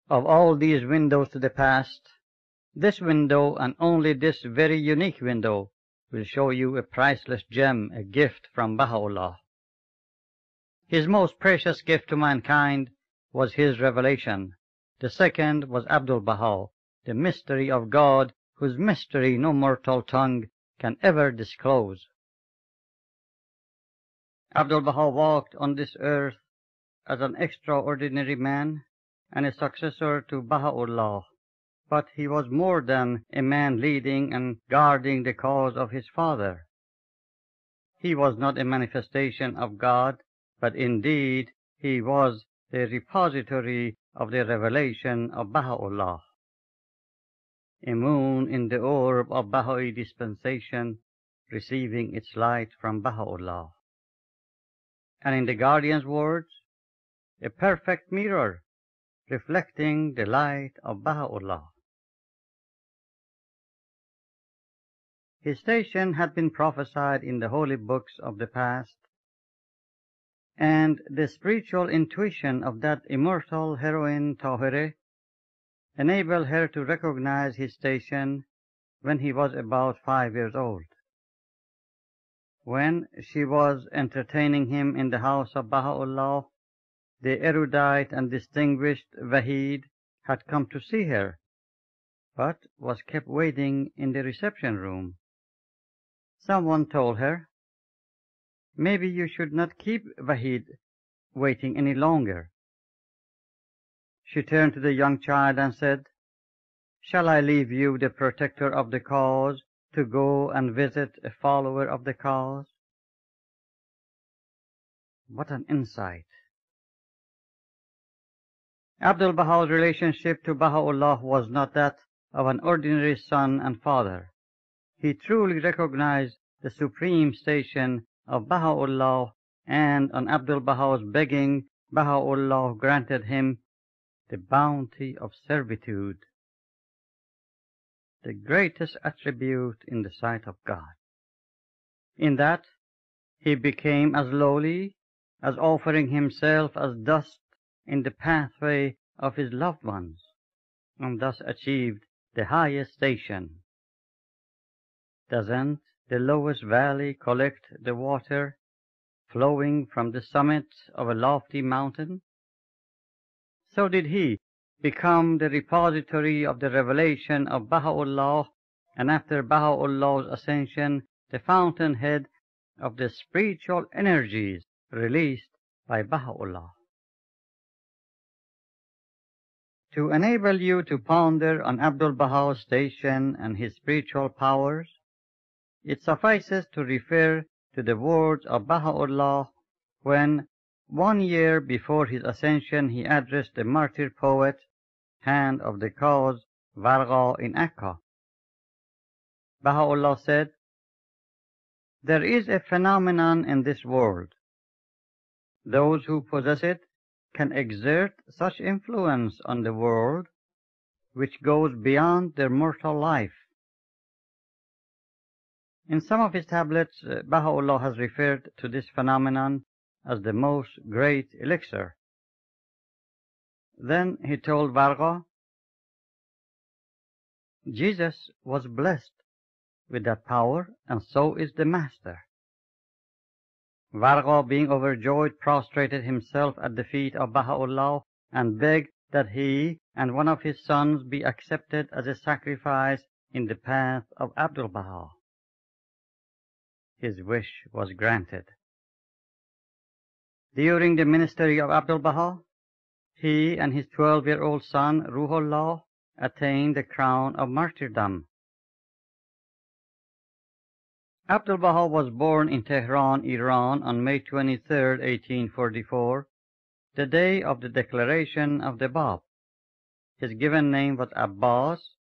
Of all these windows to the past, this window, and only this very unique window, will show you a priceless gem, a gift from Baha'u'llah. His most precious gift to mankind was his revelation. The second was Abdul-Baha, the mystery of God, whose mystery no mortal tongue can ever disclose. Abdul-Baha walked on this earth as an extraordinary man and a successor to Baha'u'llah, but he was more than a man leading and guarding the cause of his father. He was not a manifestation of God, but indeed he was the repository of the revelation of Baha'u'llah, a moon in the orb of Baha'i dispensation, receiving its light from Baha'u'llah. And in the guardian's words, a perfect mirror, reflecting the light of Baha'u'llah. His station had been prophesied in the holy books of the past, and the spiritual intuition of that immortal heroine Tahireh enabled her to recognize his station when he was about 5 years old. When she was entertaining him in the house of Baha'u'llah, the erudite and distinguished Wahid had come to see her, but was kept waiting in the reception room. Someone told her, "Maybe you should not keep Wahid waiting any longer." She turned to the young child and said, "Shall I leave you, the protector of the cause, to go and visit a follower of the cause?" What an insight! Abdul-Baha's relationship to Baha'u'llah was not that of an ordinary son and father. He truly recognized the supreme station of Baha'u'llah, and on Abdul-Baha's begging, Baha'u'llah granted him the bounty of servitude, the greatest attribute in the sight of God, in that he became as lowly as offering himself as dust in the pathway of his loved ones, and thus achieved the highest station. Doesn't the lowest valley collect the water flowing from the summit of a lofty mountain? So did he become the repository of the revelation of Baha'u'llah, and after Baha'u'llah's ascension, the fountainhead of the spiritual energies released by Baha'u'llah. To enable you to ponder on Abdul-Baha's station and his spiritual powers, it suffices to refer to the words of Baha'u'llah when, 1 year before his ascension, he addressed the martyr poet, hand of the cause, Varqa in Akka. Baha'u'llah said, "There is a phenomenon in this world. Those who possess it can exert such influence on the world which goes beyond their mortal life." In some of his tablets, Baha'u'llah has referred to this phenomenon as the most great elixir. Then he told Varqa, "Jesus was blessed with that power, and so is the Master." Varqa, being overjoyed, prostrated himself at the feet of Baha'u'llah and begged that he and one of his sons be accepted as a sacrifice in the path of Abdul-Baha. His wish was granted. During the ministry of Abdul-Baha, he and his 12-year-old son, Ruhullah, attained the crown of martyrdom. Abdul-Baha was born in Tehran, Iran on May 23, 1844, the day of the declaration of the Bab. His given name was Abbas,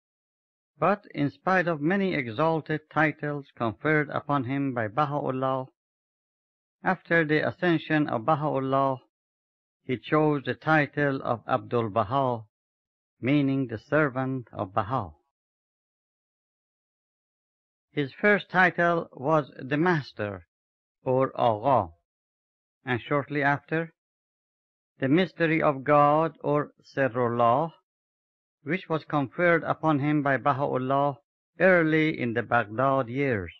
but in spite of many exalted titles conferred upon him by Baha'u'llah, after the ascension of Baha'u'llah, he chose the title of Abdul-Baha, meaning the servant of Baha. His first title was the Master, or Agha, and shortly after, the Mystery of God, or Sirrullah, which was conferred upon him by Baha'u'llah early in the Baghdad years.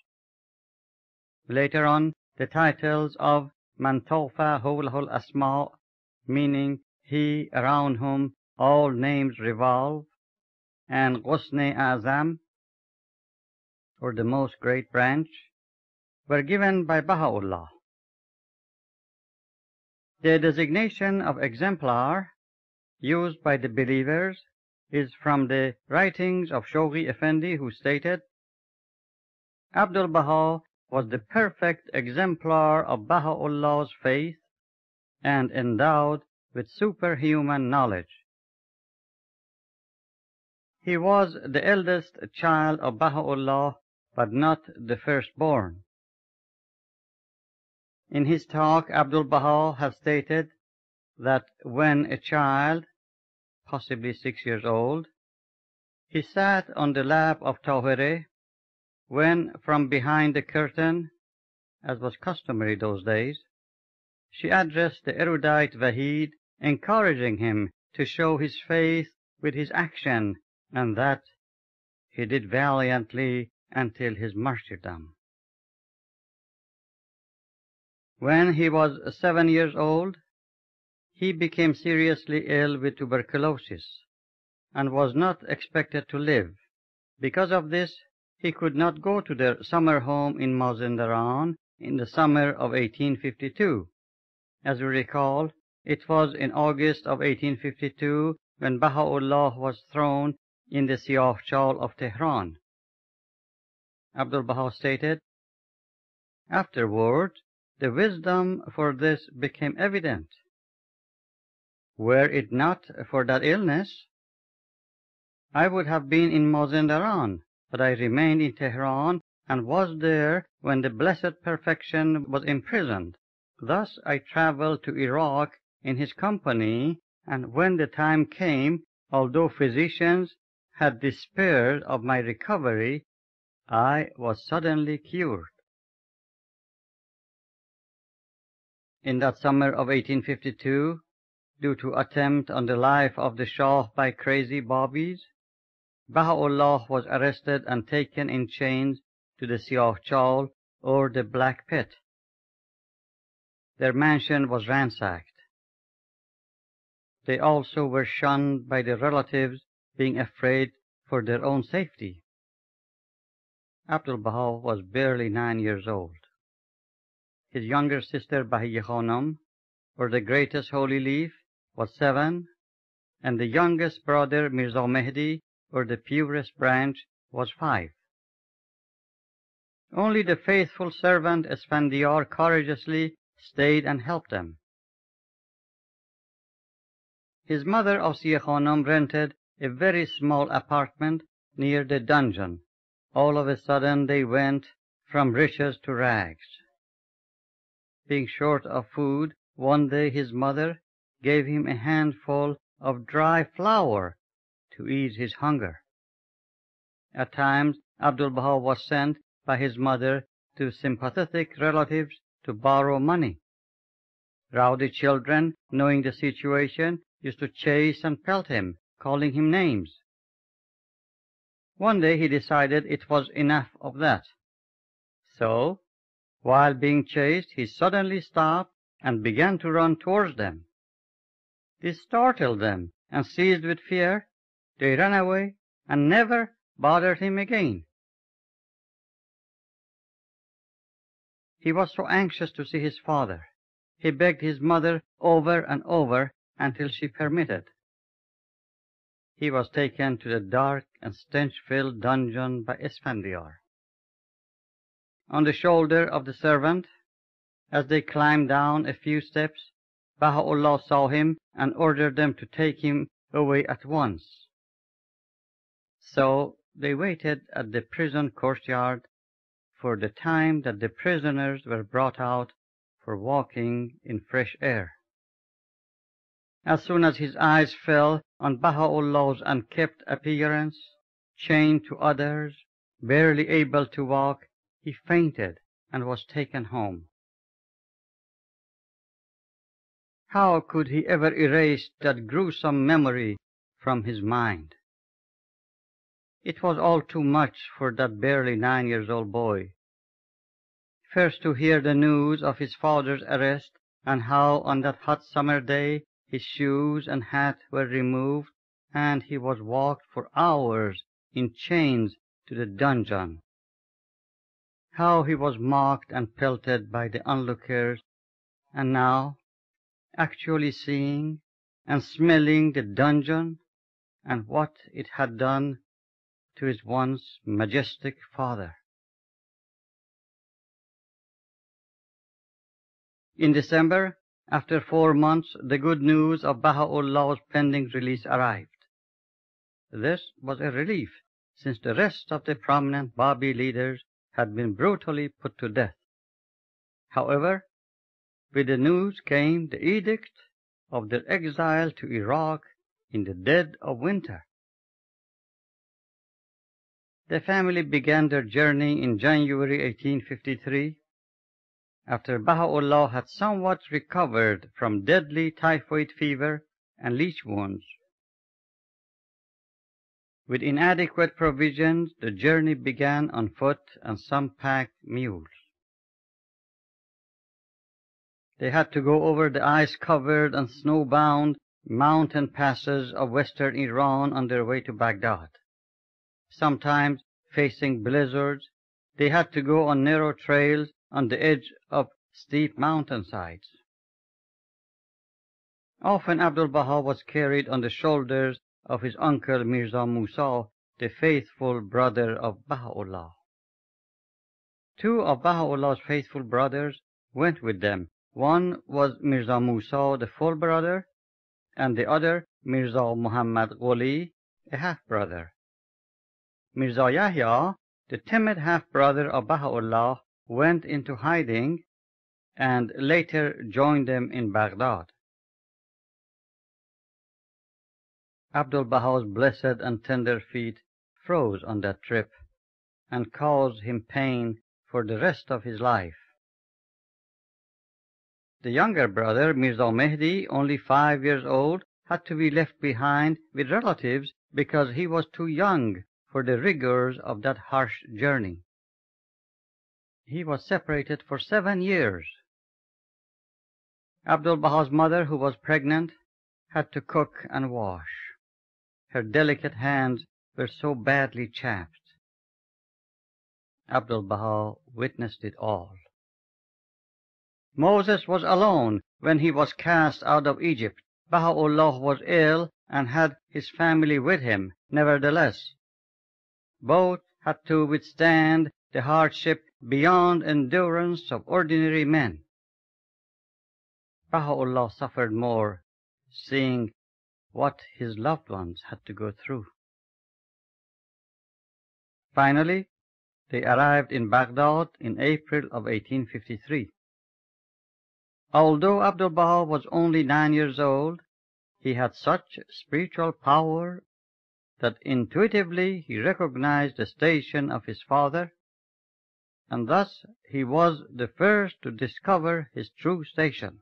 Later on, the titles of Man Tawfa Hawlahul Asma, meaning he around whom all names revolve, and Ghusn Azam, or the most great branch, were given by Baha'u'llah. The designation of exemplar used by the believers is from the writings of Shahrokh Effendi, who stated, Abdul-Baha was the perfect exemplar of Baha'u'llah's faith and endowed with superhuman knowledge. He was the eldest child of Baha'u'llah, but not the firstborn. In his talk, Abdul-Baha has stated that when a child, possibly 6 years old, he sat on the lap of Tawhireh, when from behind the curtain, as was customary those days, she addressed the erudite Wahid, encouraging him to show his faith with his action, and that he did valiantly until his martyrdom. When he was 7 years old, he became seriously ill with tuberculosis and was not expected to live. Because of this, he could not go to their summer home in Mazandaran in the summer of 1852. As we recall, it was in August of 1852 when Baha'u'llah was thrown in the Siyah Chal of Tehran. Abdul-Baha stated, afterward, the wisdom for this became evident. Were it not for that illness, I would have been in Mazandaran, but I remained in Tehran and was there when the Blessed Perfection was imprisoned. Thus I traveled to Iraq in his company, and when the time came, although physicians had despaired of my recovery, I was suddenly cured. In that summer of 1852, due to attempt on the life of the Shah by crazy Babis, Baha'u'llah was arrested and taken in chains to the Siyah Chal, or the Black Pit. Their mansion was ransacked. They also were shunned by their relatives, being afraid for their own safety. Abdul-Baha was barely 9 years old. His younger sister Baha'i Khanum, or the greatest holy leaf, was 7, and the youngest brother Mirza Mehdi, or the purest branch, was 5. Only the faithful servant Esfandiar courageously stayed and helped them. His mother Asiya Khanum rented a very small apartment near the dungeon. All of a sudden they went from riches to rags. Being short of food, one day his mother gave him a handful of dry flour to ease his hunger. At times, Abdul-Baha was sent by his mother to sympathetic relatives to borrow money. Rowdy children, knowing the situation, used to chase and pelt him, calling him names. One day he decided it was enough of that. So, while being chased, he suddenly stopped and began to run towards them. This startled them, and seized with fear, they ran away and never bothered him again. He was so anxious to see his father. He begged his mother over and over until she permitted. He was taken to the dark and stench-filled dungeon by Esfandiar. On the shoulder of the servant, as they climbed down a few steps, Baha'u'llah saw him and ordered them to take him away at once. So they waited at the prison courtyard for the time that the prisoners were brought out for walking in fresh air. As soon as his eyes fell on Baha'u'llah's unkempt appearance, chained to others, barely able to walk, he fainted and was taken home. How could he ever erase that gruesome memory from his mind? It was all too much for that barely 9-year-old boy. First to hear the news of his father's arrest, and how on that hot summer day his shoes and hat were removed, and he was walked for hours in chains to the dungeon. How he was mocked and pelted by the onlookers, and now actually seeing and smelling the dungeon and what it had done to his once majestic father. In December, after 4 months, the good news of Baha'u'llah's pending release arrived. This was a relief, since the rest of the prominent Babi leaders had been brutally put to death. However, with the news came the edict of their exile to Iraq in the dead of winter. The family began their journey in January 1853, after Baha'u'llah had somewhat recovered from deadly typhoid fever and leech wounds. With inadequate provisions, the journey began on foot and some packed mules. They had to go over the ice-covered and snow-bound mountain passes of western Iran on their way to Baghdad. Sometimes, facing blizzards, they had to go on narrow trails on the edge of steep mountainsides. Often Abdul-Baha was carried on the shoulders of his uncle Mirza Musa, the faithful brother of Baha'u'llah. 2 of Baha'u'llah's faithful brothers went with them. One was Mirza Musa, the full brother, and the other Mirza Muhammad Gholi, a half-brother. Mirza Yahya, the timid half-brother of Baha'u'llah, went into hiding and later joined them in Baghdad. Abdul-Baha's blessed and tender feet froze on that trip and caused him pain for the rest of his life. The younger brother, Mirza Mehdi, only 5 years old, had to be left behind with relatives because he was too young for the rigors of that harsh journey. He was separated for 7 years. Abdul-Baha's mother, who was pregnant, had to cook and wash. Her delicate hands were so badly chapped. Abdul-Baha witnessed it all. Moses was alone when he was cast out of Egypt. Baha'u'llah was ill and had his family with him. Nevertheless, both had to withstand the hardship beyond endurance of ordinary men. Baha'u'llah suffered more, seeing what his loved ones had to go through. Finally, they arrived in Baghdad in April of 1853. Although Abdul-Baha was only 9 years old, he had such spiritual power that intuitively he recognized the station of his father, and thus he was the first to discover his true station.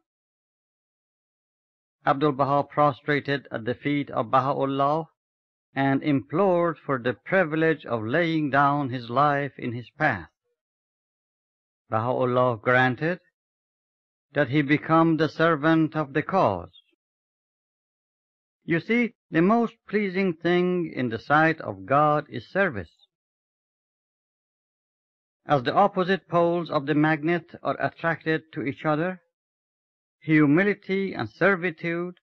Abdul-Baha prostrated at the feet of Baha'u'llah and implored for the privilege of laying down his life in his path. Baha'u'llah granted that he become the servant of the cause. You see, the most pleasing thing in the sight of God is service. As the opposite poles of the magnet are attracted to each other, humility and servitude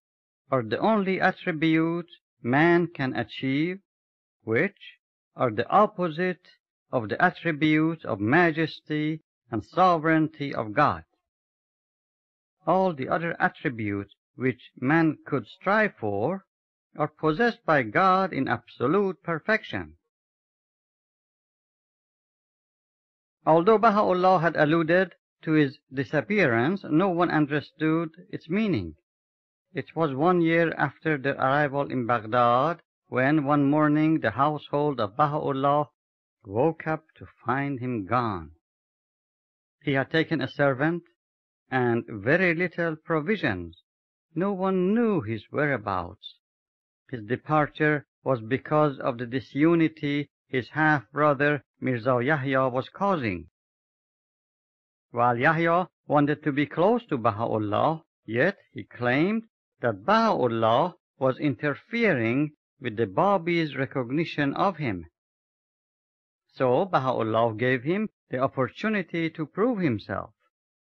are the only attributes man can achieve, which are the opposite of the attributes of majesty and sovereignty of God. All the other attributes which man could strive for are possessed by God in absolute perfection. Although Baha'u'llah had alluded to his disappearance, no one understood its meaning. It was 1 year after their arrival in Baghdad when one morning the household of Baha'u'llah woke up to find him gone. He had taken a servant and very little provisions. No one knew his whereabouts. His departure was because of the disunity his half-brother Mirza Yahya was causing. While Yahya wanted to be close to Baha'u'llah, yet he claimed that Baha'u'llah was interfering with the Babi's recognition of him. So Baha'u'llah gave him the opportunity to prove himself.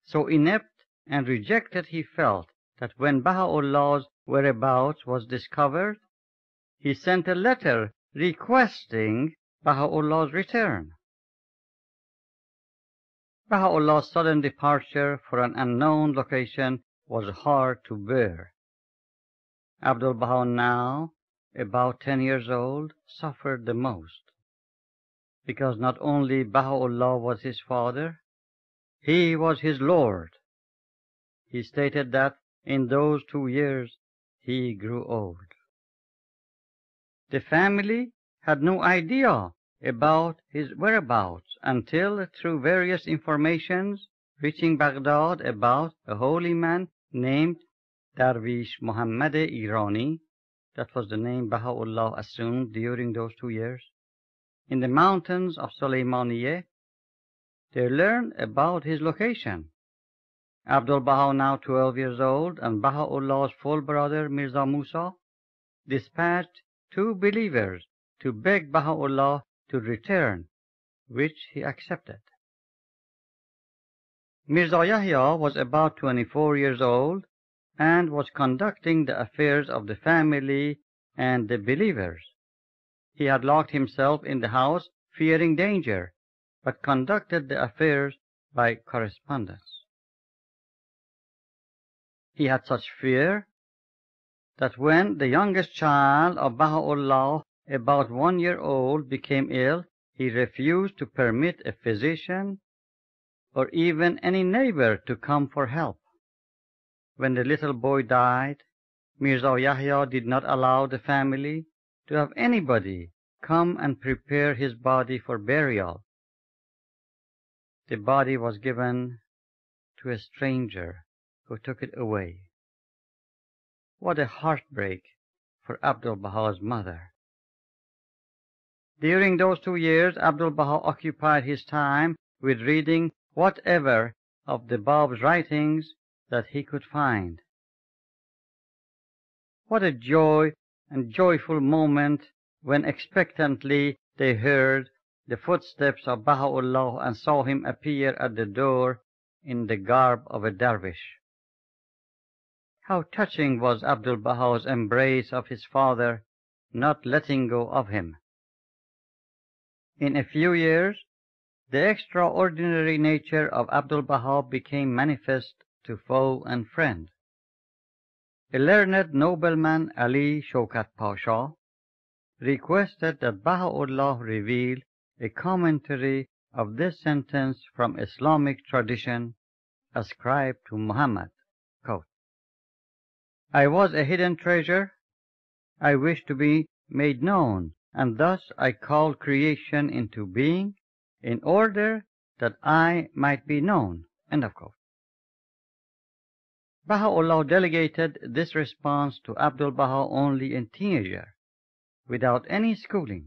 So inept and rejected he felt that when Baha'u'llah's whereabouts was discovered, he sent a letter requesting Baha'u'llah's return. Baha'u'llah's sudden departure for an unknown location was hard to bear. Abdul-Baha, now about 10 years old, suffered the most, because not only Baha'u'llah was his father, he was his Lord. He stated that in those 2 years he grew old. The family had no idea about his whereabouts until, through various informations reaching Baghdad about a holy man named Darius Muhammad Irani, that was the name Baha'u'llah assumed during those 2 years, in the mountains of Sulaymaniyah, they learned about his location. Abdul-Baha, now 12 years old, and Baha'u'llah's full brother Mirza Musa, dispatched 2 believers to beg Baha'u'llah to return, which he accepted. Mirza Yahya was about 24 years old and was conducting the affairs of the family and the believers. He had locked himself in the house, fearing danger, but conducted the affairs by correspondence. He had such fear that when the youngest child of Baha'u'llah, about 1 year old, became ill, he refused to permit a physician or even any neighbor to come for help. When the little boy died, Mirza Yahya did not allow the family to have anybody come and prepare his body for burial. The body was given to a stranger who took it away. What a heartbreak for Abdul-Baha's mother. During those 2 years, Abdul-Baha occupied his time with reading whatever of the Bab's writings that he could find. What a joy and joyful moment when expectantly they heard the footsteps of Baha'u'llah and saw him appear at the door in the garb of a dervish. How touching was Abdul-Baha's embrace of his father, not letting go of him. In a few years, the extraordinary nature of Abdul-Baha became manifest to foe and friend. A learned nobleman, Ali Shaukat Pasha, requested that Baha'u'llah reveal a commentary of this sentence from Islamic tradition ascribed to Muhammad. Quote, I was a hidden treasure. I wished to be made known, and thus I called creation into being in order that I might be known. End of quote. Baha'u'llah delegated this response to Abdul-Baha, only a teenager, without any schooling.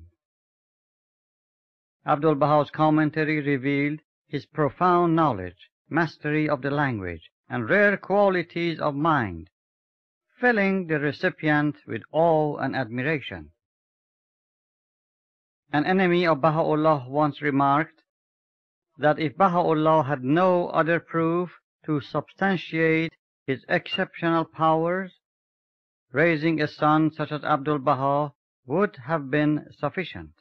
Abdul-Baha's commentary revealed his profound knowledge, mastery of the language, and rare qualities of mind, filling the recipient with awe and admiration. An enemy of Baha'u'llah once remarked that if Baha'u'llah had no other proof to substantiate his exceptional powers, raising a son such as Abdul-Baha would have been sufficient.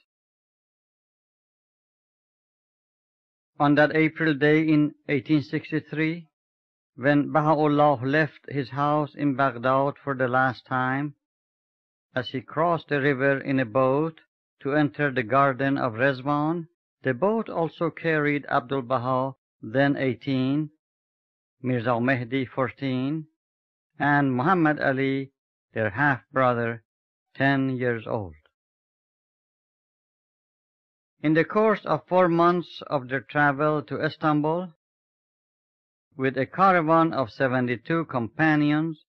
On that April day in 1863, when Baha'u'llah left his house in Baghdad for the last time, as he crossed the river in a boat to enter the garden of Rezwan, the boat also carried Abdul-Baha, then 18, Mirza Mehdi, 14, and Muhammad Ali, their half-brother, 10 years old. In the course of 4 months of their travel to Istanbul, with a caravan of 72 companions,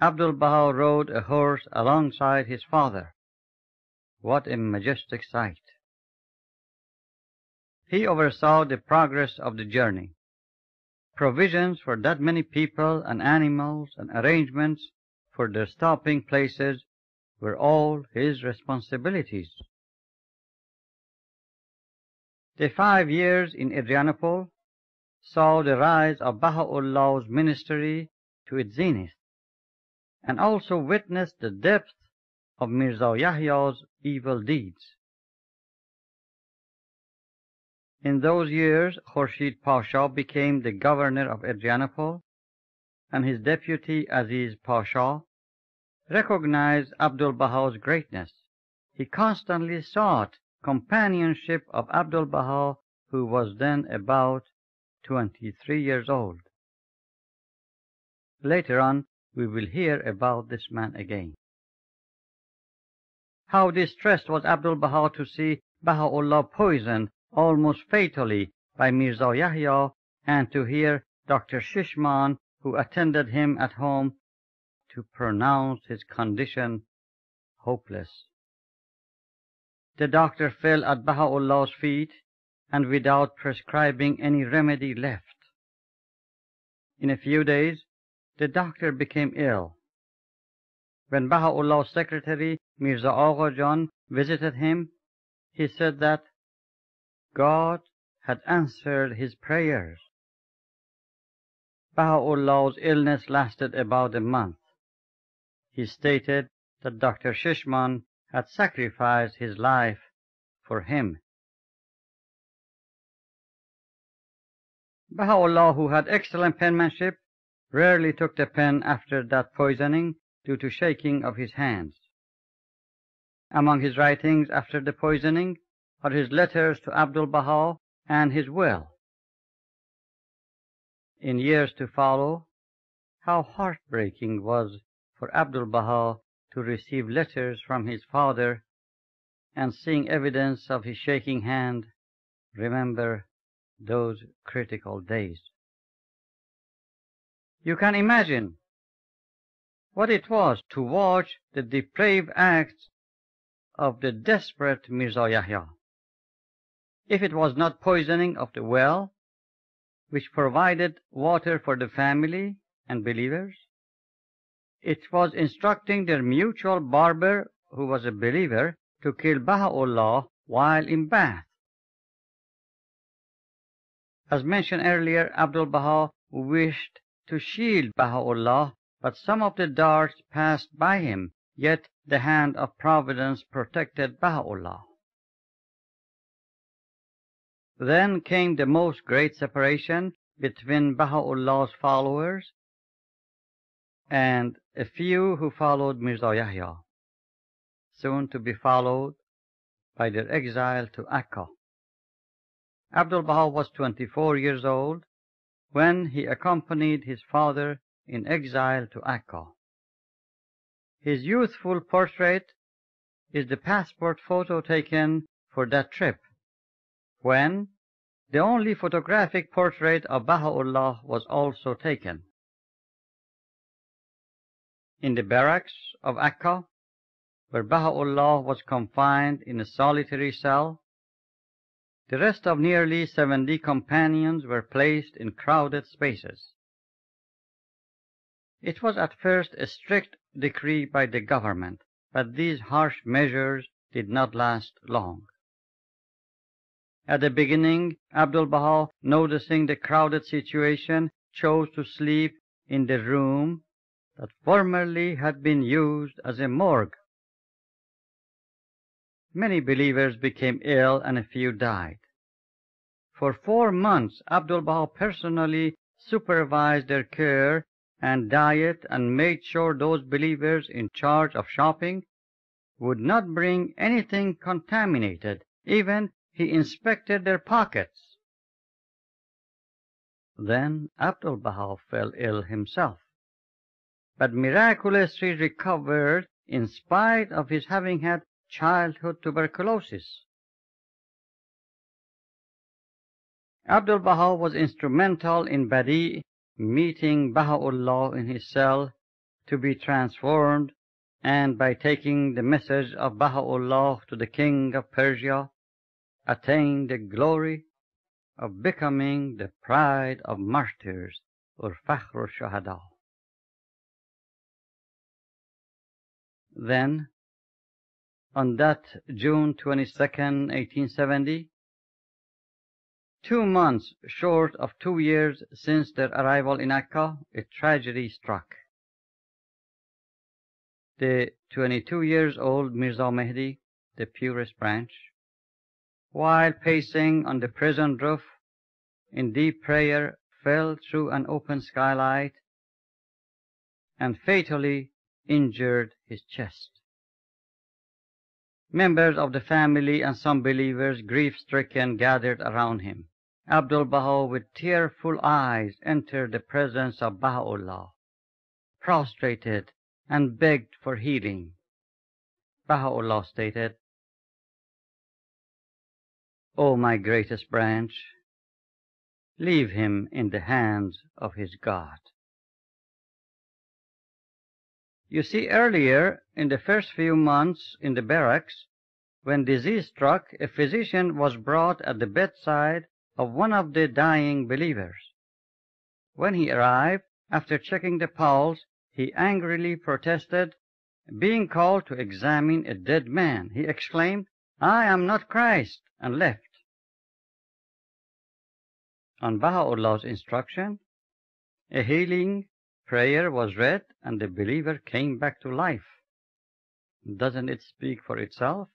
Abdul-Baha rode a horse alongside his father. What a majestic sight! He oversaw the progress of the journey. Provisions for that many people and animals and arrangements for their stopping places were all his responsibilities. The 5 years in Adrianople saw the rise of Baha'u'llah's ministry to its zenith, and also witnessed the depth of Mirza Yahya's evil deeds. In those years, Khurshid Pasha became the governor of Adrianople, and his deputy Aziz Pasha recognized Abdul-Baha's greatness. He constantly sought companionship of Abdul-Baha, who was then about 23 years old. Later on, we will hear about this man again. How distressed was Abdul-Baha to see Baha'u'llah poisoned almost fatally by Mirza Yahya, and to hear Dr. Shishman, who attended him at home, to pronounce his condition hopeless. The doctor fell at Baha'u'llah's feet, and without prescribing any remedy left. In a few days, the doctor became ill. When Baha'u'llah's secretary, Mirza Agha Jan, visited him, he said that God had answered his prayers. Baha'u'llah's illness lasted about a month. He stated that Dr. Shishman had sacrificed his life for him. Baha'u'llah, who had excellent penmanship, rarely took the pen after that poisoning due to shaking of his hands. Among his writings after the poisoning are his letters to Abdul-Baha and his will. In years to follow, how heartbreaking was for Abdul-Baha to receive letters from his father and seeing evidence of his shaking hand, remember those critical days. You can imagine what it was to watch the depraved acts of the desperate Mirza Yahya. If it was not poisoning of the well, which provided water for the family and believers, it was instructing their mutual barber, who was a believer, to kill Baha'u'llah while in bath. As mentioned earlier, Abdul-Baha wished to shield Baha'u'llah, but some of the darts passed by him, yet the hand of Providence protected Baha'u'llah. Then came the most great separation between Baha'u'llah's followers and a few who followed Mirza Yahya, soon to be followed by their exile to Akka. Abdul-Baha was 24 years old when he accompanied his father in exile to Akka. His youthful portrait is the passport photo taken for that trip, when the only photographic portrait of Baha'u'llah was also taken. In the barracks of Akka, where Baha'u'llah was confined in a solitary cell, the rest of nearly 70 companions were placed in crowded spaces. It was at first a strict decree by the government, but these harsh measures did not last long. At the beginning, Abdul-Baha, noticing the crowded situation, chose to sleep in the room that formerly had been used as a morgue. Many believers became ill and a few died. For 4 months, Abdul-Baha personally supervised their care and diet and made sure those believers in charge of shopping would not bring anything contaminated. Even he inspected their pockets. Then Abdul-Baha fell ill himself, but miraculously recovered in spite of his having had childhood tuberculosis. Abdul-Baha was instrumental in Badi meeting Baha'u'llah in his cell to be transformed and by taking the message of Baha'u'llah to the king of Persia, attained the glory of becoming the pride of martyrs, or Fakhr al-Shuhada. Then, on that June 22nd, 1870, 2 months short of 2 years since their arrival in Akka, a tragedy struck. The 22-year-old Mirza Mehdi, the purest branch, while pacing on the prison roof in deep prayer, fell through an open skylight and fatally injured his chest. Members of the family and some believers, grief-stricken, gathered around him. Abdul-Baha, with tearful eyes, entered the presence of Baha'u'llah, prostrated and begged for healing. Baha'u'llah stated, "O my greatest branch, leave him in the hands of his God." You see, earlier, in the first few months in the barracks, when disease struck, a physician was brought at the bedside of one of the dying believers. When he arrived, after checking the pulse, he angrily protested, being called to examine a dead man. He exclaimed, "I am not Christ," and left. On Baha'u'llah's instruction, a healing prayer was read and the believer came back to life. Doesn't it speak for itself?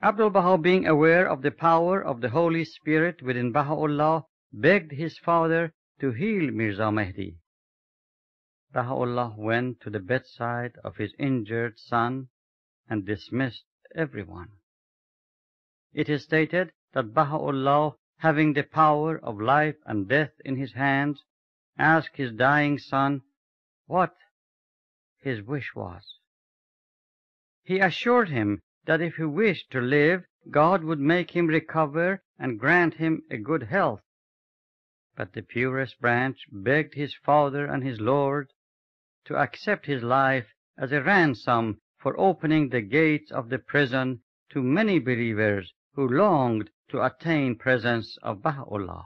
Abdul-Baha, being aware of the power of the Holy Spirit within Baha'u'llah, begged his father to heal Mirza Mehdi. Baha'u'llah went to the bedside of his injured son and dismissed everyone. It is stated that Baha'u'llah, having the power of life and death in his hands, asked his dying son what his wish was. He assured him that if he wished to live, God would make him recover and grant him a good health. But the purest branch begged his father and his Lord to accept his life as a ransom for opening the gates of the prison to many believers who longed to attain presence of Baha'u'llah.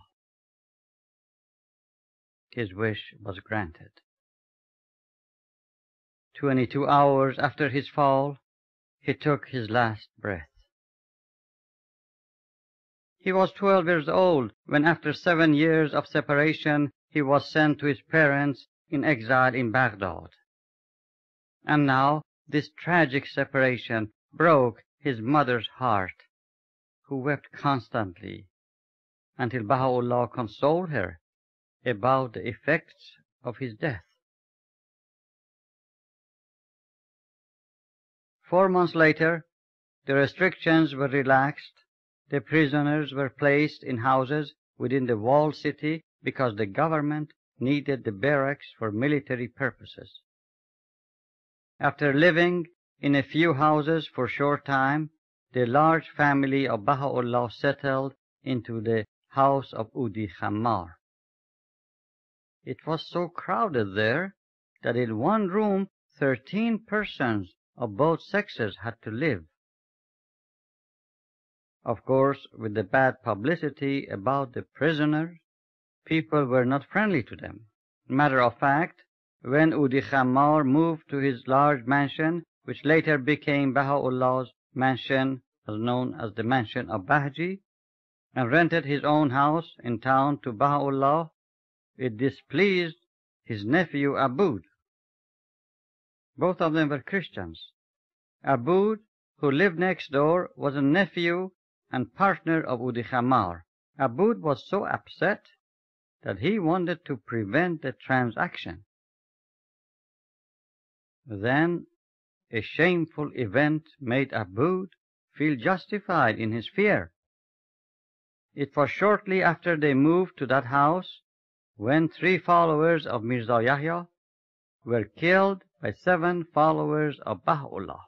His wish was granted. 22 hours after his fall, he took his last breath. He was 12 years old when, after 7 years of separation, he was sent to his parents in exile in Baghdad. And now this tragic separation broke his mother's heart, who wept constantly until Baha'u'llah consoled her about the effects of his death. 4 months later, the restrictions were relaxed. The prisoners were placed in houses within the walled city because the government needed the barracks for military purposes. After living in a few houses for a short time, the large family of Baha'u'llah settled into the house of Udi Khammar. It was so crowded there that in one room 13 persons of both sexes had to live. Of course, with the bad publicity about the prisoners, people were not friendly to them. Matter of fact, when Udi Khammar moved to his large mansion, which later became Baha'u'llah's mansion, as known as the mansion of Bahji, and rented his own house in town to Baha'u'llah, it displeased his nephew Aboud. Both of them were Christians. Aboud, who lived next door, was a nephew and partner of Udi Khammar. Aboud was so upset that he wanted to prevent the transaction. Then a shameful event made Aboud feel justified in his fear. It was shortly after they moved to that house when 3 followers of Mirza Yahya were killed by 7 followers of Baha'u'llah.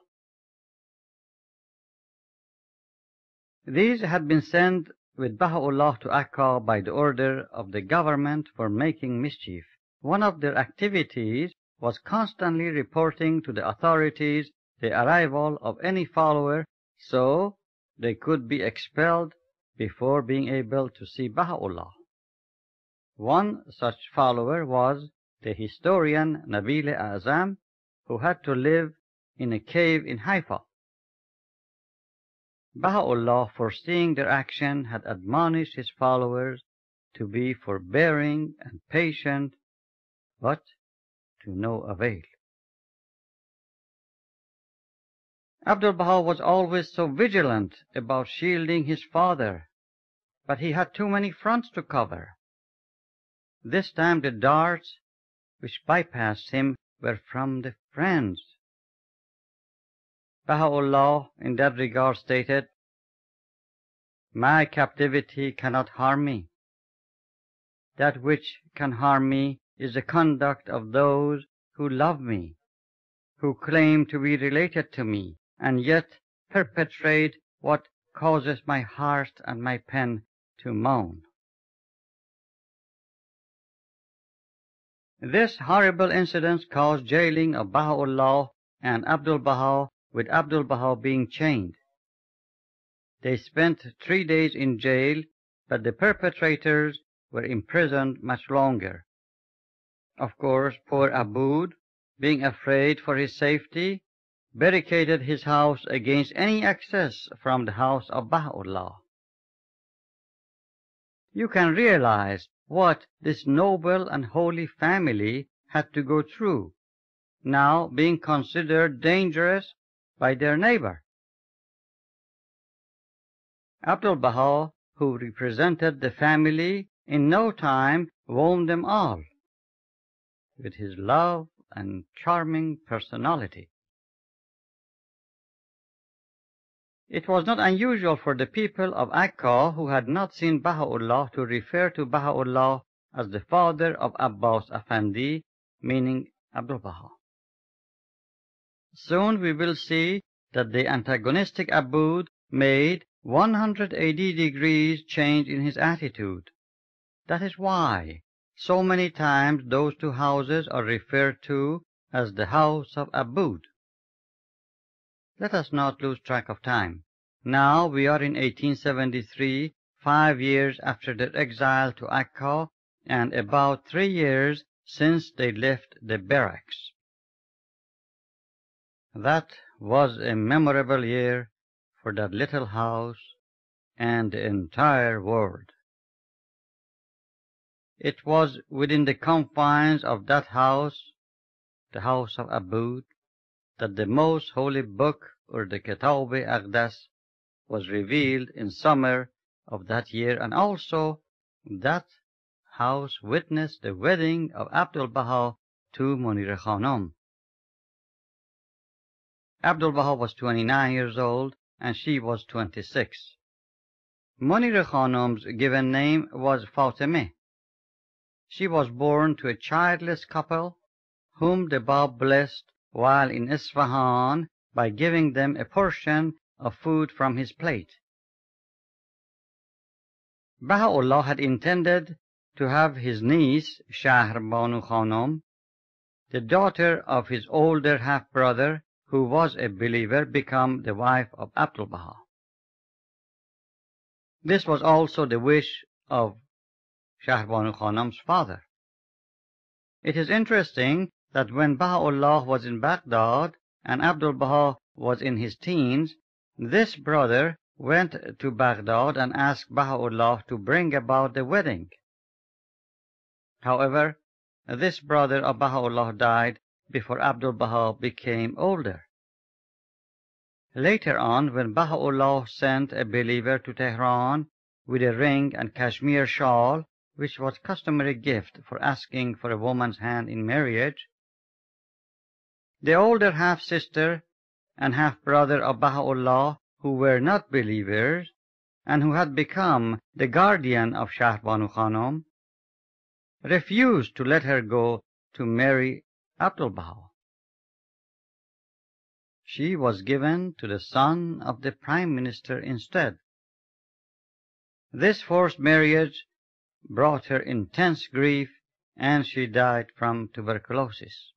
These had been sent with Baha'u'llah to Akka by the order of the government for making mischief. One of their activities was constantly reporting to the authorities the arrival of any follower so they could be expelled before being able to see Baha'u'llah. One such follower was the historian Nabil Azam, who had to live in a cave in Haifa. Baha'u'llah, foreseeing their action, had admonished his followers to be forbearing and patient, but to no avail. Abdul-Baha was always so vigilant about shielding his father, but he had too many fronts to cover. This time the darts which bypassed him were from the friends. Baha'u'llah in that regard stated, "My captivity cannot harm me. That which can harm me is the conduct of those who love me, who claim to be related to me, and yet perpetrate what causes my heart and my pen to moan." This horrible incident caused jailing of Baha'u'llah and Abdul-Baha, with Abdul-Baha being chained. They spent 3 days in jail, but the perpetrators were imprisoned much longer. Of course, poor Aboud, being afraid for his safety, barricaded his house against any access from the house of Baha'u'llah. You can realize what this noble and holy family had to go through, now being considered dangerous by their neighbor. Abdul-Baha, who represented the family, in no time won them all with his love and charming personality. It was not unusual for the people of Akka who had not seen Baha'u'llah to refer to Baha'u'llah as the father of Abbas Afandi, meaning Abdul-Baha. Soon we will see that the antagonistic Aboud made 180 degrees change in his attitude. That is why so many times those two houses are referred to as the house of Aboud. Let us not lose track of time. Now we are in 1873, 5 years after their exile to Akka, and about 3 years since they left the barracks. That was a memorable year for that little house and the entire world. It was within the confines of that house, the house of Aboud, that the most holy book, or the Kitab-i-Aqdas, was revealed in summer of that year, and also that house witnessed the wedding of Abdul-Baha to Munira Khanum. Abdul-Baha was 29 years old and she was 26. Munira Khanum's given name was Fatimeh. She was born to a childless couple whom the Bab blessed while in Isfahan by giving them a portion of food from his plate. Baha'u'llah had intended to have his niece, Shahrokh Khanum, the daughter of his older half-brother, who was a believer, become the wife of Abdul-Baha. This was also the wish of Shahrokh Khanum's father. It is interesting that when Baha'u'llah was in Baghdad and Abdul-Baha was in his teens, this brother went to Baghdad and asked Baha'u'llah to bring about the wedding. However, this brother of Baha'u'llah died before Abdul-Baha became older. Later on, when Baha'u'llah sent a believer to Tehran with a ring and cashmere shawl, which was customary gift for asking for a woman's hand in marriage, the older half-sister and half-brother of Baha'u'llah, who were not believers and who had become the guardian of Shahrokh Khanum, refused to let her go to marry Abdul-Baha. She was given to the son of the prime minister instead. This forced marriage brought her intense grief, and she died from tuberculosis.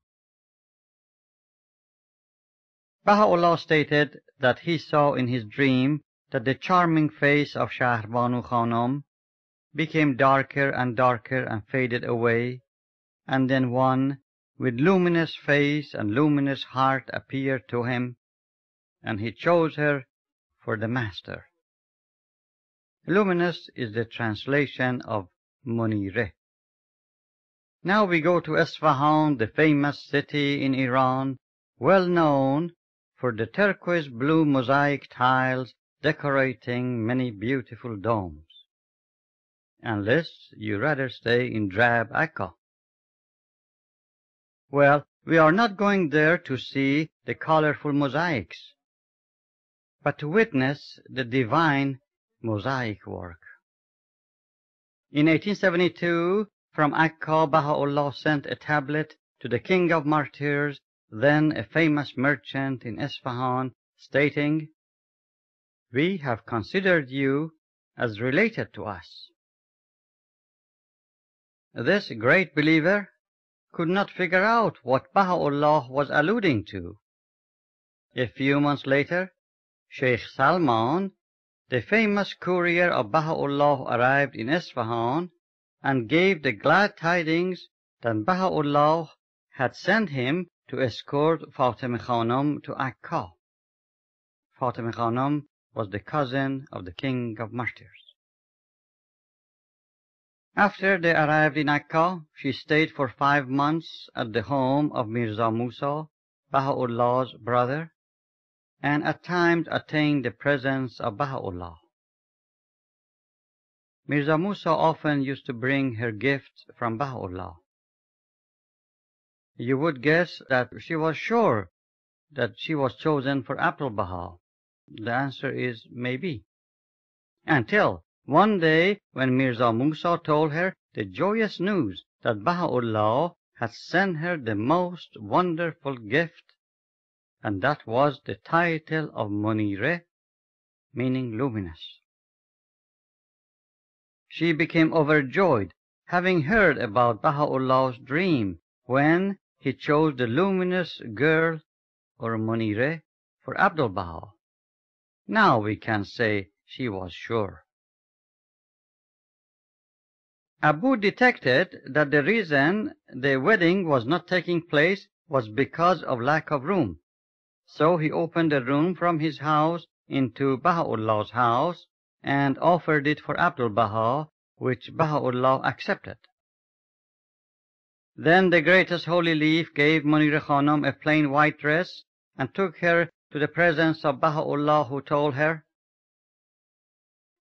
Baha'u'llah stated that he saw in his dream that the charming face of Shahrbanu Khanum became darker and darker and faded away, and then one with luminous face and luminous heart appeared to him, and he chose her for the master. Luminous is the translation of Munire. Now we go to Isfahan, the famous city in Iran, well known for the turquoise blue mosaic tiles decorating many beautiful domes. Unless you rather stay in drab Akka. Well, we are not going there to see the colorful mosaics, but to witness the divine mosaic work. In 1872, from Akka, Baha'u'llah sent a tablet to the King of Martyrs, then a famous merchant in Isfahan, stating, "We have considered you as related to us." This great believer could not figure out what Baha'u'llah was alluding to. A few months later, Sheikh Salman, the famous courier of Baha'u'llah, arrived in Isfahan and gave the glad tidings that Baha'u'llah had sent him to escort Fatimah Khanum to Akka. Fatimah Khanum was the cousin of the King of Martyrs. After they arrived in Akka, she stayed for 5 months at the home of Mirza Musa, Baha'u'llah's brother, and at times attained the presence of Baha'u'llah. Mirza Musa often used to bring her gifts from Baha'u'llah. You would guess that she was sure that she was chosen for Abdul-Baha. The answer is maybe. Until one day when Mirza Musa told her the joyous news that Baha'u'llah had sent her the most wonderful gift, and that was the title of Munire, meaning luminous. She became overjoyed, having heard about Baha'u'llah's dream when he chose the luminous girl, or Munire, for Abdul-Baha. Now we can say she was sure. Abu detected that the reason the wedding was not taking place was because of lack of room. So he opened a room from his house into Baha'u'llah's house and offered it for Abdul-Baha, which Baha'u'llah accepted. Then the greatest holy leaf gave Munira Khanum a plain white dress and took her to the presence of Baha'u'llah, who told her,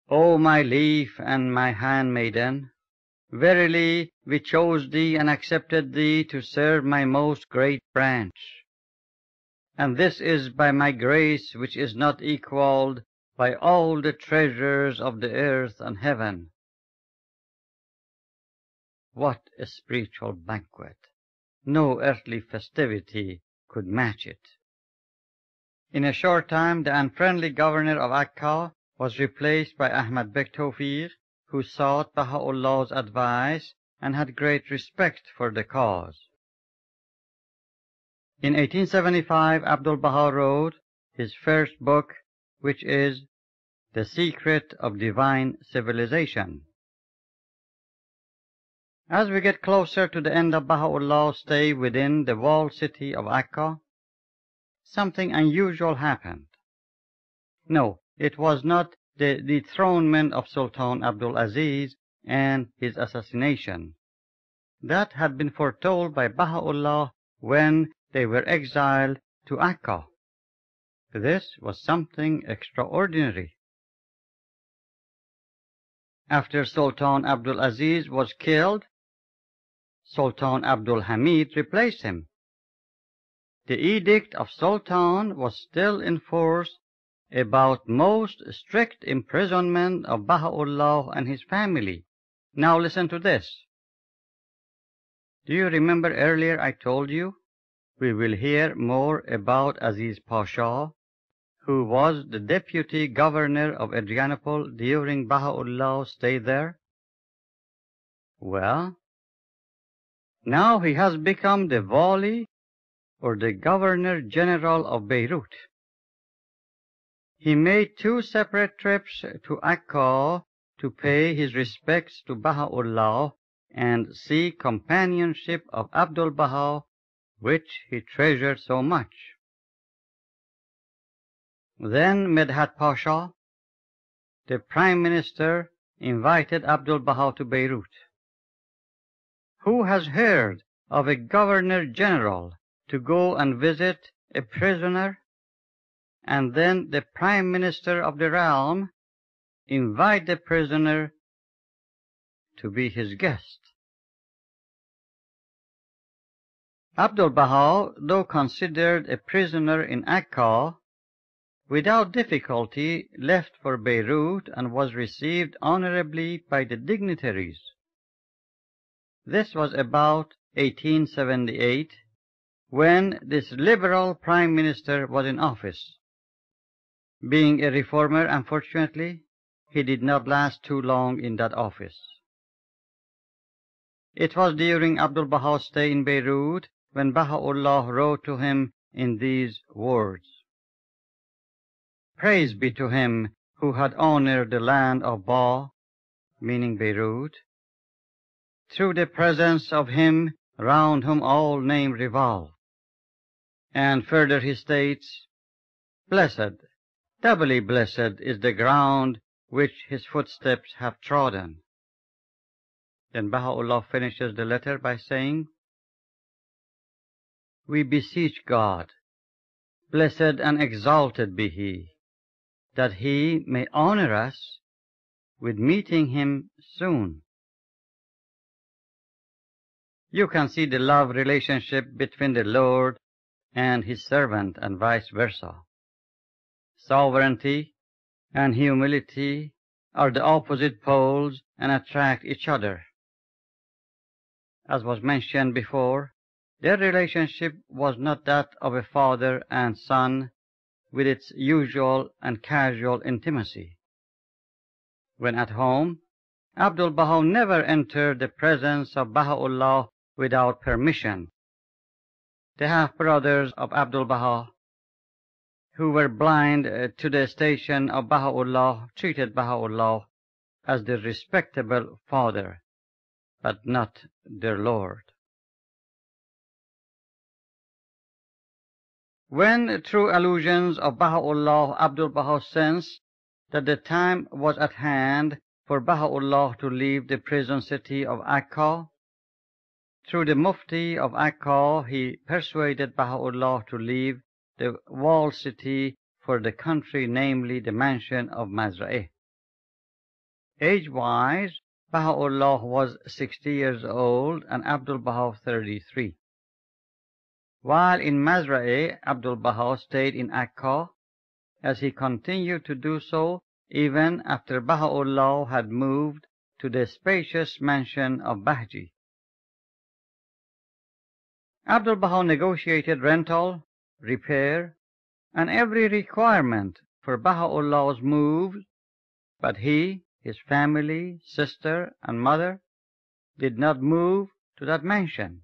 "O my leaf and my handmaiden, verily we chose thee and accepted thee to serve my most great branch. And this is by my grace which is not equaled by all the treasures of the earth and heaven." What a spiritual banquet! No earthly festivity could match it. In a short time, the unfriendly governor of Akka was replaced by Ahmad Bek Tawfiq, who sought Baha'u'llah's advice and had great respect for the cause. In 1875, Abdul-Baha wrote his first book, which is The Secret of Divine Civilization. As we get closer to the end of Baha'u'llah's stay within the walled city of Akka, something unusual happened. No, it was not the dethronement of Sultan Abdul-Aziz and his assassination. That had been foretold by Baha'u'llah when they were exiled to Akka. This was something extraordinary. After Sultan Abdul-Aziz was killed, Sultan Abdul Hamid replaced him. The edict of Sultan was still in force about most strict imprisonment of Baha'u'llah and his family. Now listen to this. Do you remember earlier I told you we will hear more about Aziz Pasha, who was the deputy governor of Adrianople during Baha'u'llah's stay there? Well, now he has become the wali or the Governor-General of Beirut. He made 2 separate trips to Akka to pay his respects to Baha'u'llah and seek companionship of Abdul-Baha, which he treasured so much. Then Medhat Pasha, the Prime Minister, invited Abdul-Baha to Beirut. Who has heard of a Governor-General to go and visit a prisoner, and then the Prime Minister of the realm invite the prisoner to be his guest? Abdul-Baha, though considered a prisoner in Akka, without difficulty left for Beirut and was received honorably by the dignitaries. This was about 1878, when this liberal Prime Minister was in office. Being a reformer, unfortunately, he did not last too long in that office. It was during Abdul-Baha's stay in Beirut when Baha'u'llah wrote to him in these words: Praise be to him who had honored the land of Ba, meaning Beirut, through the presence of him round whom all names revolve. And further he states, Blessed, doubly blessed is the ground which his footsteps have trodden. Then Baha'u'llah finishes the letter by saying, We beseech God, blessed and exalted be He, that He may honor us with meeting Him soon. You can see the love relationship between the Lord and His servant and vice versa. Sovereignty and humility are the opposite poles and attract each other. As was mentioned before, their relationship was not that of a father and son with its usual and casual intimacy. When at home, Abdul-Baha never entered the presence of Baha'u'llah without permission. The half-brothers of Abdul-Baha, who were blind to the station of Baha'u'llah, treated Baha'u'llah as the respectable father, but not their Lord. When, through allusions of Baha'u'llah, Abdul-Baha sensed that the time was at hand for Baha'u'llah to leave the prison city of Akka, through the Mufti of Akka he persuaded Baha'u'llah to leave the walled city for the country, namely the mansion of Mazra'eh. Age-wise, Baha'u'llah was 60 years old and Abdul-Baha 33. While in Mazra'eh, Abdul-Baha stayed in Akka, as he continued to do so even after Baha'u'llah had moved to the spacious mansion of Bahji. Abdul-Baha negotiated rental, repair, and every requirement for Baha'u'llah's move, but he, his family, sister, and mother did not move to that mansion.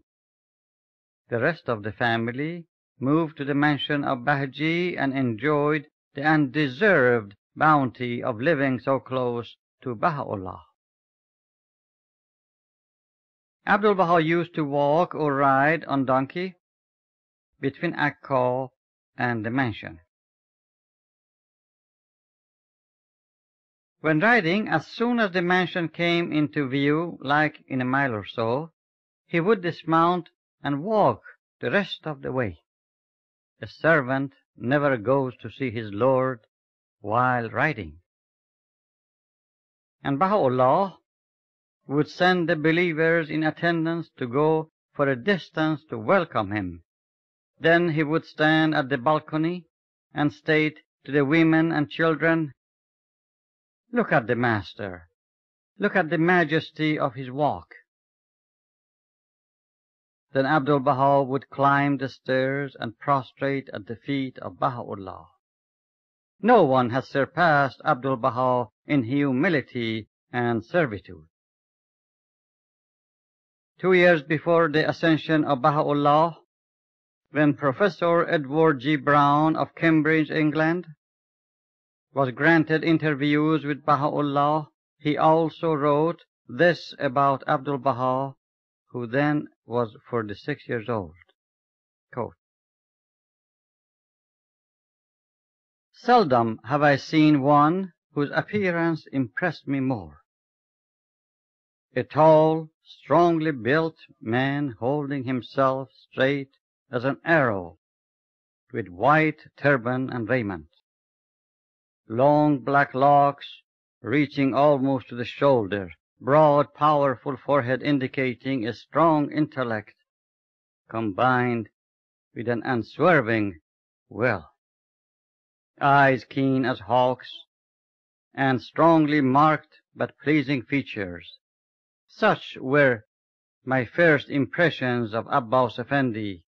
The rest of the family moved to the mansion of Bahji and enjoyed the undeserved bounty of living so close to Baha'u'llah. Abdul-Baha used to walk or ride on donkey between Akka and the mansion. When riding, as soon as the mansion came into view, like in a mile or so, he would dismount and walk the rest of the way. A servant never goes to see his Lord while riding. And Baha'u'llah would send the believers in attendance to go for a distance to welcome him. Then he would stand at the balcony and state to the women and children, Look at the Master. Look at the majesty of his walk. Then Abdul-Baha would climb the stairs and prostrate at the feet of Baha'u'llah. No one has surpassed Abdul-Baha in humility and servitude. 2 years before the ascension of Baha'u'llah, When Professor Edward G. Brown of Cambridge, England, was granted interviews with Baha'u'llah, he also wrote this about Abdul-Baha, who then was 46 years old. Quote, "Seldom have I seen one whose appearance impressed me more. A tall, strongly built man holding himself straight as an arrow, with white turban and raiment, long black locks reaching almost to the shoulder, broad, powerful forehead indicating a strong intellect, combined with an unswerving will, eyes keen as hawks, and strongly marked but pleasing features. Such were my first impressions of Abbas Effendi,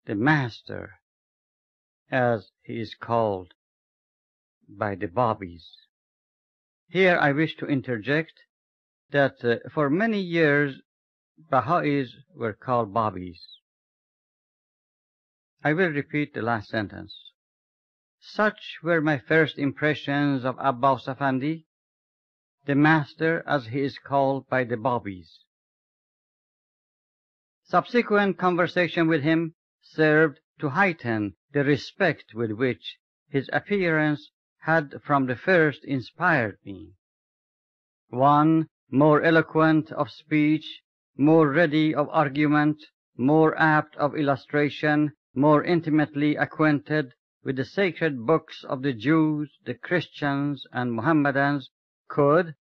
the master, as he is called by the Babis." Here I wish to interject that for many years Baha'is were called Babis. I will repeat the last sentence. Such were my first impressions of Abbas Effendi, the master as he is called by the Babis. Subsequent conversation with him served to heighten the respect with which his appearance had from the first inspired me. One more eloquent of speech, more ready of argument, more apt of illustration, more intimately acquainted with the sacred books of the Jews, the Christians, and Mohammedans could,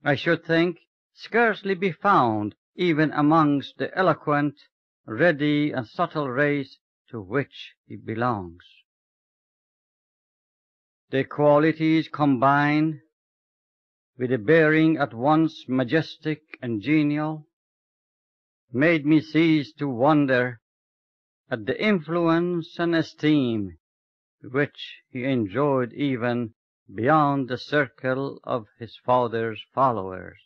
I should think, scarcely be found even amongst the eloquent, ready, and subtle race to which he belongs. The qualities combined with a bearing at once majestic and genial made me cease to wonder at the influence and esteem which he enjoyed even beyond the circle of his father's followers.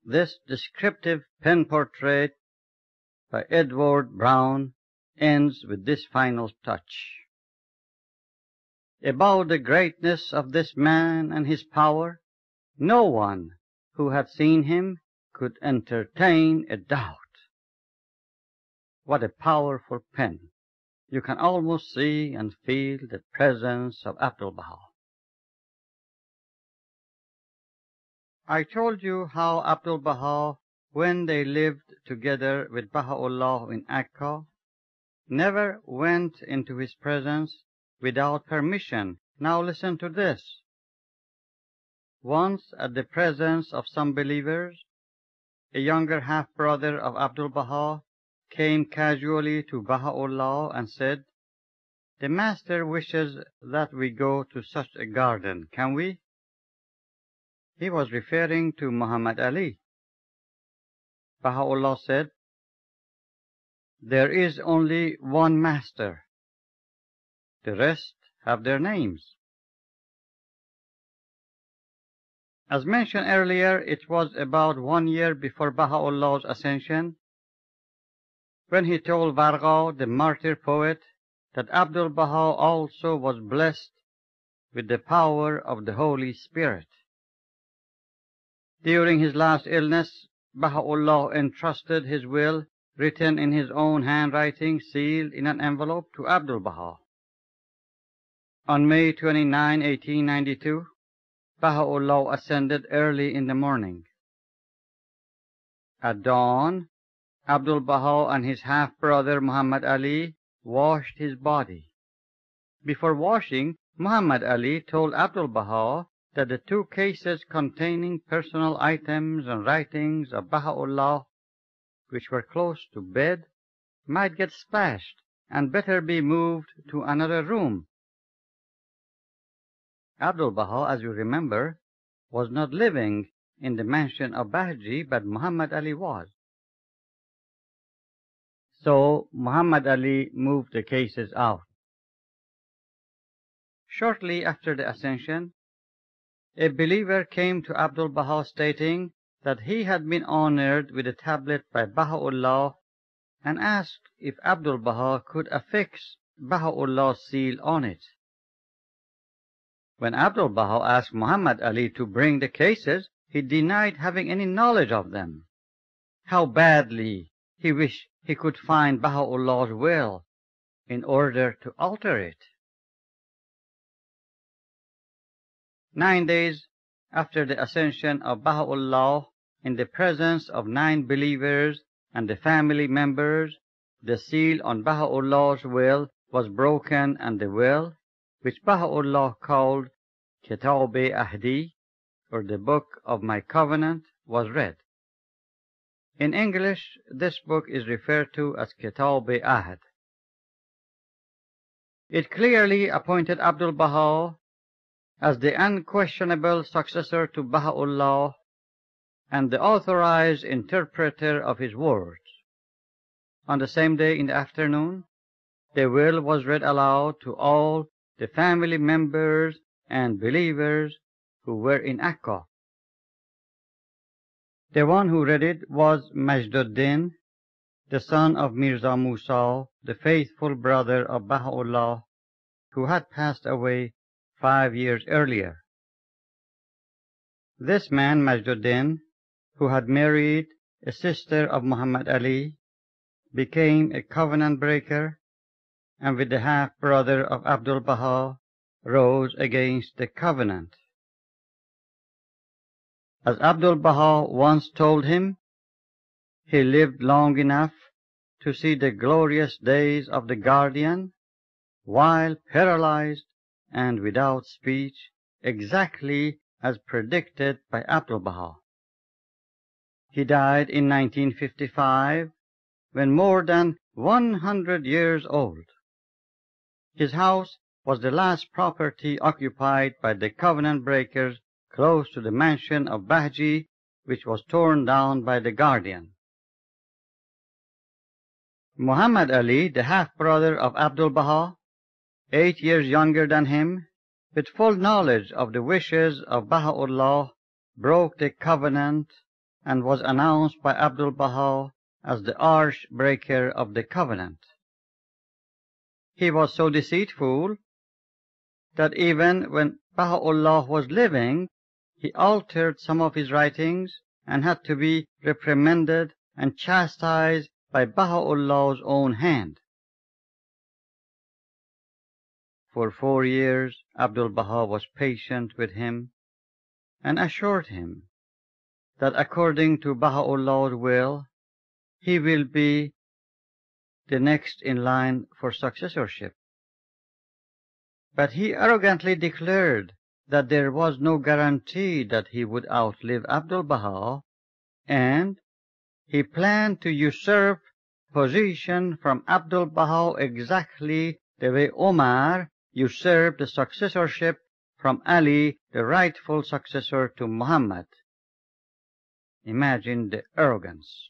This descriptive pen portrait by Edward Brown ends with this final touch. About the greatness of this man and his power, no one who had seen him could entertain a doubt. What a powerful pen! You can almost see and feel the presence of Abdul-Baha. I told you how Abdul-Baha, when they lived together with Baha'u'llah in Akka, never went into his presence without permission. Now listen to this. Once, at the presence of some believers, a younger half-brother of Abdul-Baha came casually to Baha'u'llah and said, "The master wishes that we go to such a garden. Can we?" He was referring to Muhammad Ali. Baha'u'llah said, "There is only one master. The rest have their names." As mentioned earlier, it was about 1 year before Baha'u'llah's ascension when he told Varga, the martyr poet, that Abdul-Baha also was blessed with the power of the Holy Spirit. During his last illness, Baha'u'llah entrusted his will, written in his own handwriting, sealed in an envelope, to Abdul-Baha. On May 29, 1892, Baha'u'llah ascended early in the morning. At dawn, Abdul-Baha and his half-brother Muhammad Ali washed his body. Before washing, Muhammad Ali told Abdul-Baha that the 2 cases containing personal items and writings of Baha'u'llah, which were close to bed, might get splashed and better be moved to another room. Abdul-Baha, as you remember, was not living in the mansion of Bahji, but Muhammad Ali was. So Muhammad Ali moved the cases out. Shortly after the ascension, a believer came to Abdul-Baha stating that he had been honored with a tablet by Baha'u'llah and asked if Abdul-Baha could affix Baha'u'llah's seal on it. When Abdul-Baha asked Muhammad Ali to bring the cases, he denied having any knowledge of them. How badly he wished he could find Baha'u'llah's will in order to alter it. 9 days after the ascension of Baha'u'llah, in the presence of 9 believers and the family members, the seal on Baha'u'llah's will was broken, and the will, which Baha'u'llah called Kitab-e-Ahdi, or the Book of My Covenant, was read. In English, this book is referred to as Kitab-e-Ahd. It clearly appointed Abdul-Baha as the unquestionable successor to Baha'u'llah and the authorized interpreter of his words. On the same day in the afternoon, the will was read aloud to all the family members and believers who were in Akka. The one who read it was Majduddin, the son of Mirza Musa, the faithful brother of Baha'u'llah, who had passed away 5 years earlier. This man, Majduddin, who had married a sister of Muhammad Ali, became a covenant breaker, and with the half-brother of Abdul-Baha, rose against the covenant. As Abdul-Baha once told him, he lived long enough to see the glorious days of the Guardian, while paralyzed and without speech, exactly as predicted by Abdul-Baha. He died in 1955, when more than 100 years old. His house was the last property occupied by the covenant breakers close to the mansion of Bahji, which was torn down by the Guardian. Muhammad Ali, the half-brother of Abdul-Baha, 8 years younger than him, with full knowledge of the wishes of Baha'u'llah, broke the covenant and was announced by Abdul-Baha as the arch-breaker of the covenant. He was so deceitful that even when Baha'u'llah was living, he altered some of his writings and had to be reprimanded and chastised by Baha'u'llah's own hand. For 4 years, Abdul-Baha was patient with him and assured him that according to Baha'u'llah's will, he will be the next in line for successorship. But he arrogantly declared that there was no guarantee that he would outlive Abdul-Baha, and he planned to usurp position from Abdul-Baha exactly the way Omar usurped the successorship from Ali, the rightful successor to Muhammad. Imagine the arrogance.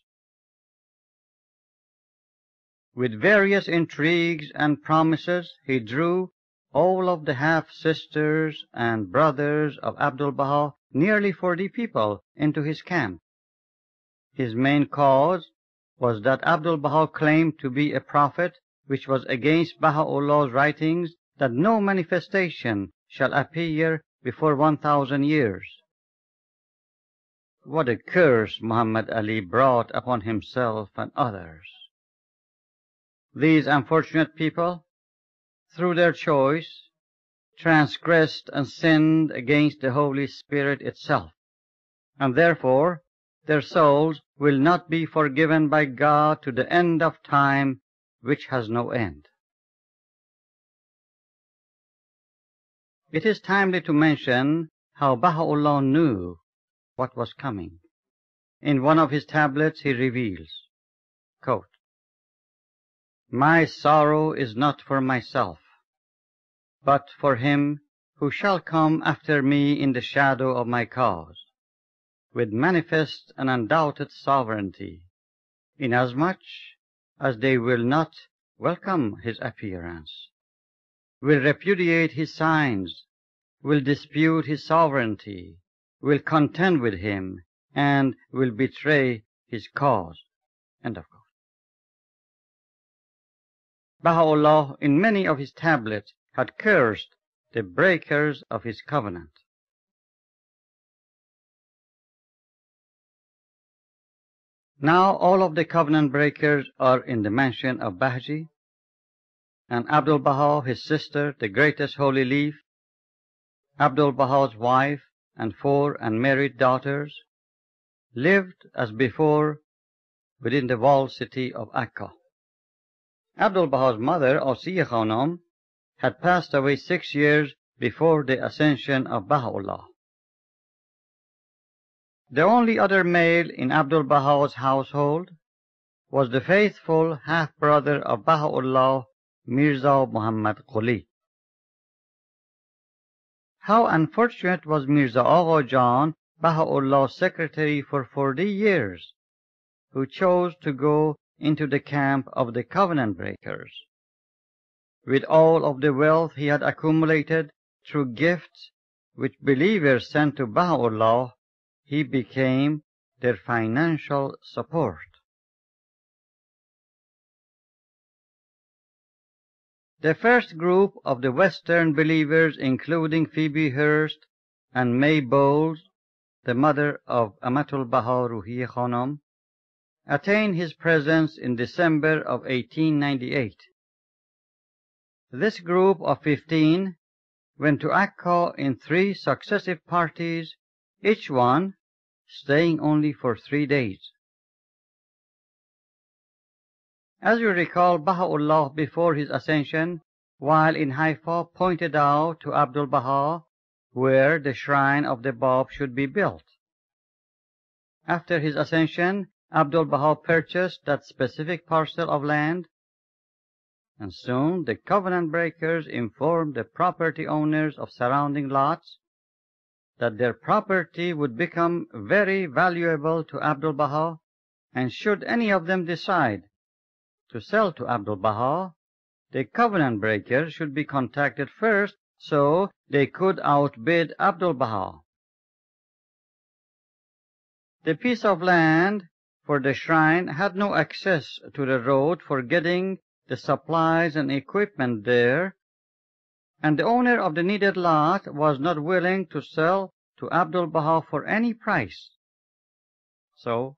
With various intrigues and promises, he drew all of the half-sisters and brothers of Abdul-Baha, nearly 40 people, into his camp. His main cause was that Abdul-Baha claimed to be a prophet, which was against Baha'u'llah's writings, that no manifestation shall appear before 1,000 years. What a curse Muhammad Ali brought upon himself and others. These unfortunate people, through their choice, transgressed and sinned against the Holy Spirit itself, and therefore their souls will not be forgiven by God to the end of time, which has no end. It is timely to mention how Baha'u'llah knew what was coming. In one of his tablets he reveals, quote, "My sorrow is not for myself, but for him who shall come after me in the shadow of my cause, with manifest and undoubted sovereignty, inasmuch as they will not welcome his appearance, will repudiate his signs, will dispute his sovereignty, will contend with him, and will betray his cause." End of quote. Baha'u'llah, in many of his tablets, had cursed the breakers of his covenant. Now all of the covenant breakers are in the mansion of Bahji, and Abdul-Baha, his sister, the greatest holy leaf, Abdul-Baha's wife, and 4 unmarried daughters, lived as before within the walled city of Akka. Abdul-Baha's mother, Asiya Khanum, had passed away 6 years before the ascension of Baha'u'llah. The only other male in Abdul-Baha's household was the faithful half-brother of Baha'u'llah, Mirza Muhammad Quli. How unfortunate was Mirza Agha Jan, Baha'u'llah's secretary for 40 years, who chose to go into the camp of the covenant breakers. With all of the wealth he had accumulated through gifts which believers sent to Baha'u'llah, he became their financial support. The first group of the Western believers, including Phoebe Hearst and May Bowles, the mother of Amatul-Baha Ruhiya Khanum, attained his presence in December of 1898. This group of 15 went to Akka in 3 successive parties, each one staying only for 3 days. As you recall, Baha'u'llah before his ascension, while in Haifa, pointed out to Abdul-Baha where the shrine of the Bab should be built. After his ascension, Abdul-Baha purchased that specific parcel of land, and soon the covenant breakers informed the property owners of surrounding lots that their property would become very valuable to Abdul-Baha, and should any of them decide to sell to Abdul-Baha, the covenant breakers should be contacted first so they could outbid Abdul-Baha. The piece of land for the shrine had no access to the road for getting the supplies and equipment there, and the owner of the needed lot was not willing to sell to Abdul-Baha for any price. So,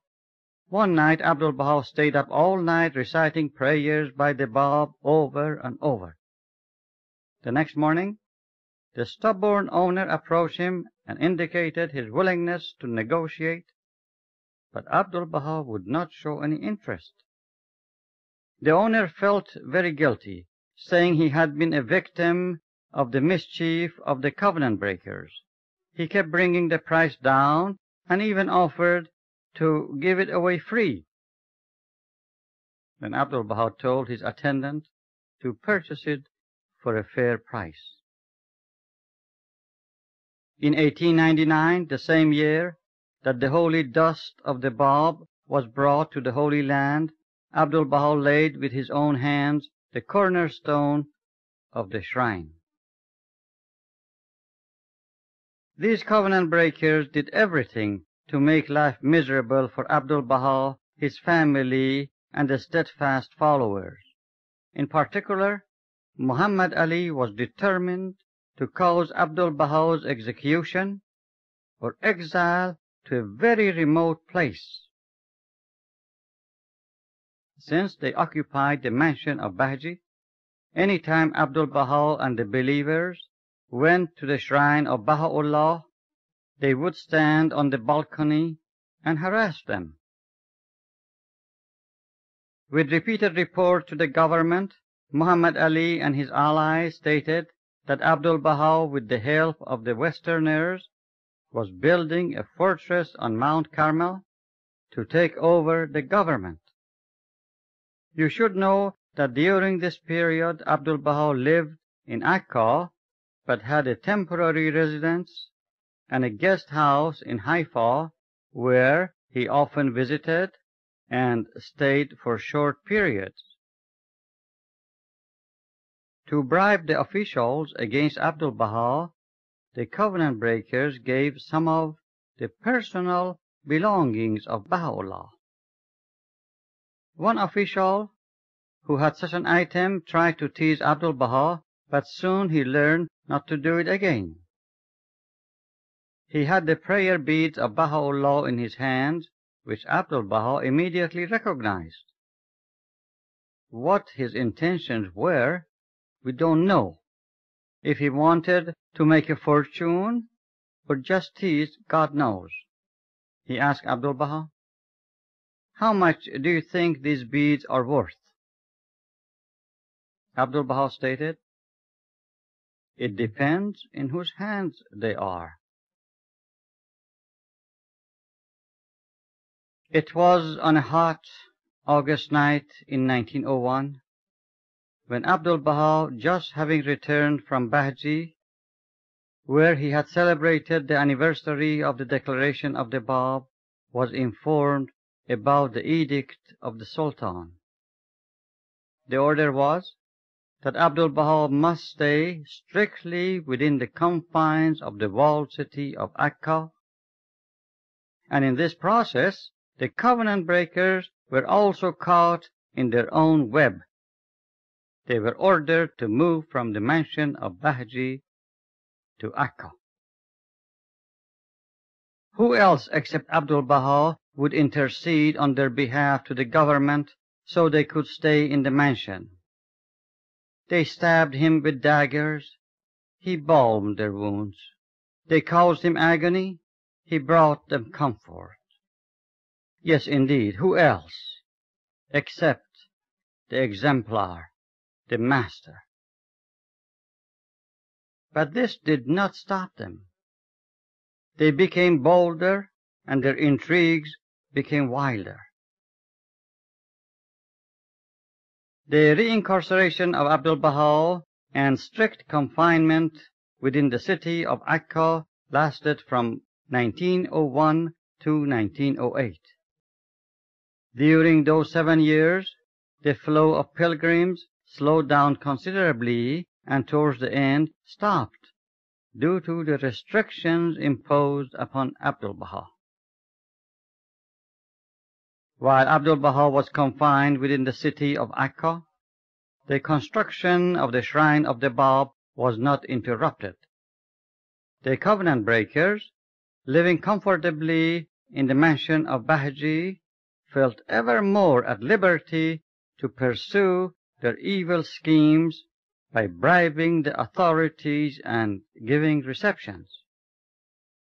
one night Abdul-Baha stayed up all night reciting prayers by the Bab over and over. The next morning, the stubborn owner approached him and indicated his willingness to negotiate, but Abdul-Baha would not show any interest. The owner felt very guilty, saying he had been a victim of the mischief of the covenant breakers. He kept bringing the price down and even offered to give it away free. Then Abdul-Baha told his attendant to purchase it for a fair price. In 1899, the same year that the holy dust of the Bab was brought to the Holy Land, Abdul-Baha laid with his own hands the cornerstone of the shrine. These covenant breakers did everything to make life miserable for Abdul-Baha, his family, and the steadfast followers. In particular, Muhammad Ali was determined to cause Abdul-Baha's execution or exile to a very remote place. Since they occupied the mansion of Bahji, any time Abdul-Baha and the believers went to the shrine of Baha'u'llah, they would stand on the balcony and harass them. With repeated reports to the government, Muhammad Ali and his allies stated that Abdul-Baha, with the help of the Westerners, was building a fortress on Mount Carmel to take over the government. You should know that during this period Abdul-Baha lived in Akka, but had a temporary residence and a guest house in Haifa, where he often visited and stayed for short periods. To bribe the officials against Abdul-Baha, the covenant breakers gave some of the personal belongings of Baha'u'llah. One official who had such an item, tried to tease Abdul-Baha, but soon he learned not to do it again. He had the prayer beads of Baha'u'llah in his hands, which Abdul-Baha immediately recognized. What his intentions were, we don't know. If he wanted to make a fortune or just tease, God knows. He asked Abdul-Baha, "How much do you think these beads are worth?" Abdul-Baha stated, "It depends in whose hands they are." It was on a hot August night in 1901, when Abdul-Baha, just having returned from Bahji, where he had celebrated the anniversary of the declaration of the Bab, was informed about the edict of the Sultan. The order was that Abdul-Baha must stay strictly within the confines of the walled city of Akka, and in this process the covenant breakers were also caught in their own web. They were ordered to move from the mansion of Bahji to Akka. Who else except Abdul-Baha would intercede on their behalf to the government so they could stay in the mansion? They stabbed him with daggers. He balmed their wounds. They caused him agony. He brought them comfort. Yes, indeed, who else except the exemplar, the master? But this did not stop them. They became bolder, and their intrigues became wilder. The reincarceration of Abdul-Baha and strict confinement within the city of Akka lasted from 1901 to 1908. During those 7 years, the flow of pilgrims slowed down considerably and towards the end stopped due to the restrictions imposed upon Abdul-Baha. While Abdul-Baha was confined within the city of Akka, the construction of the shrine of the Bab was not interrupted. The covenant breakers, living comfortably in the mansion of Bahji, felt ever more at liberty to pursue their evil schemes by bribing the authorities and giving receptions.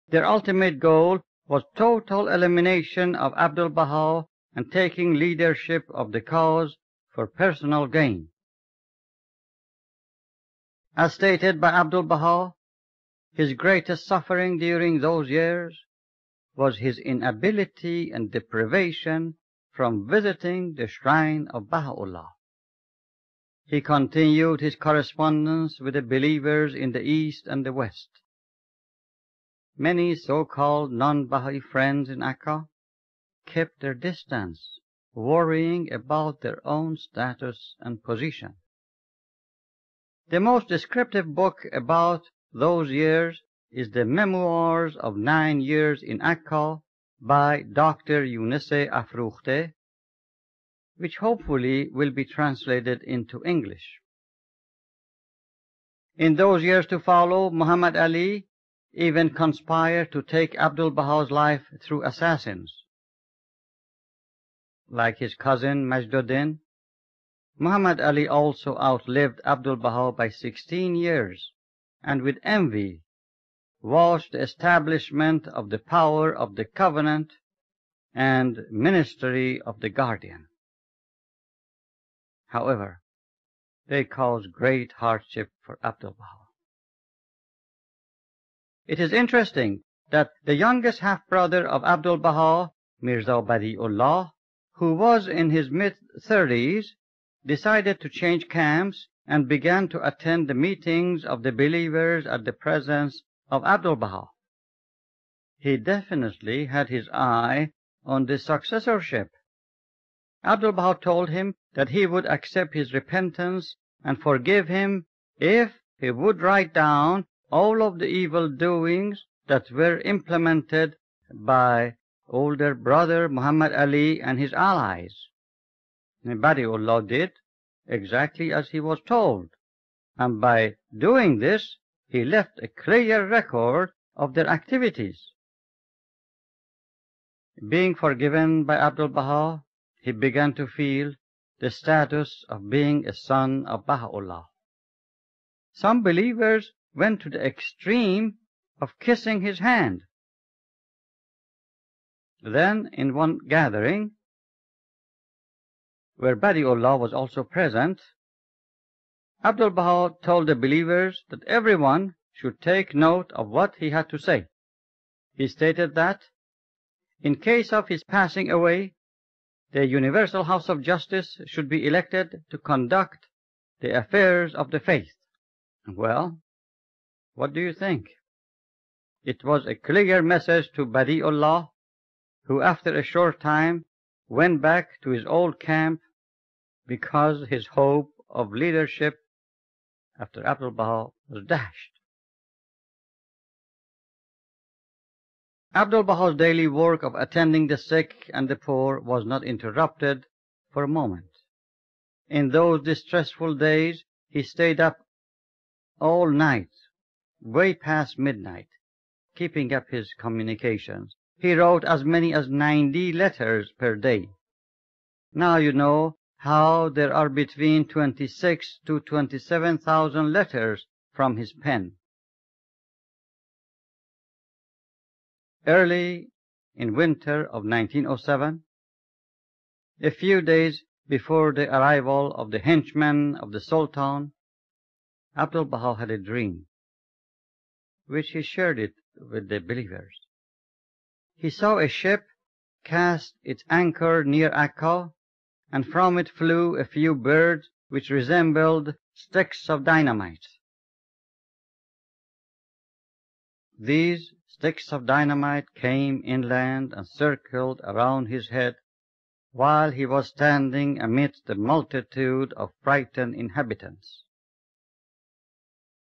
Their ultimate goal was total elimination of Abdul-Baha and taking leadership of the cause for personal gain. As stated by Abdul-Baha, his greatest suffering during those years was his inability and deprivation from visiting the shrine of Baha'u'llah. He continued his correspondence with the believers in the East and the West. Many so-called non-Baha'i friends in Akka kept their distance, worrying about their own status and position. The most descriptive book about those years is the Memoirs of 9 Years in Akka by Dr. Yunus Afrokhte, which hopefully will be translated into English. In those years to follow, Muhammad Ali even conspired to take Abdul-Baha's life through assassins. Like his cousin Majduddin, Muhammad Ali also outlived Abdul-Baha by 16 years, and with envy watched the establishment of the power of the covenant and ministry of the guardian. However, they caused great hardship for Abdul-Baha. It is interesting that the youngest half-brother of Abdul-Baha, Mirza Badi'ullah, who was in his mid-30s, decided to change camps and began to attend the meetings of the believers at the presence of Abdul-Baha. He definitely had his eye on the successorship. Abdul-Baha told him that he would accept his repentance and forgive him if he would write down all of the evil doings that were implemented by older brother Muhammad Ali and his allies. Badi'ullah did, exactly as he was told, and by doing this, he left a clear record of their activities. Being forgiven by Abdul-Baha, he began to feel the status of being a son of Baha'u'llah. Some believers went to the extreme of kissing his hand. Then, in one gathering, where Badi'ullah was also present, Abdul-Baha told the believers that everyone should take note of what he had to say. He stated that, in case of his passing away, the Universal House of Justice should be elected to conduct the affairs of the faith. Well, what do you think? It was a clear message to Badi'ullah, who after a short time went back to his old camp because his hope of leadership after Abdul-Baha was dashed. Abdul-Baha's daily work of attending the sick and the poor was not interrupted for a moment. In those distressful days, he stayed up all night, way past midnight, keeping up his communications. He wrote as many as 90 letters per day. Now you know how there are between 26 to 27,000 letters from his pen. Early in winter of 1907, a few days before the arrival of the henchmen of the Sultan, Abdul-Baha had a dream, which he shared it with the believers. He saw a ship cast its anchor near Akka, and from it flew a few birds which resembled sticks of dynamite. These sticks of dynamite came inland and circled around his head while he was standing amidst a multitude of frightened inhabitants.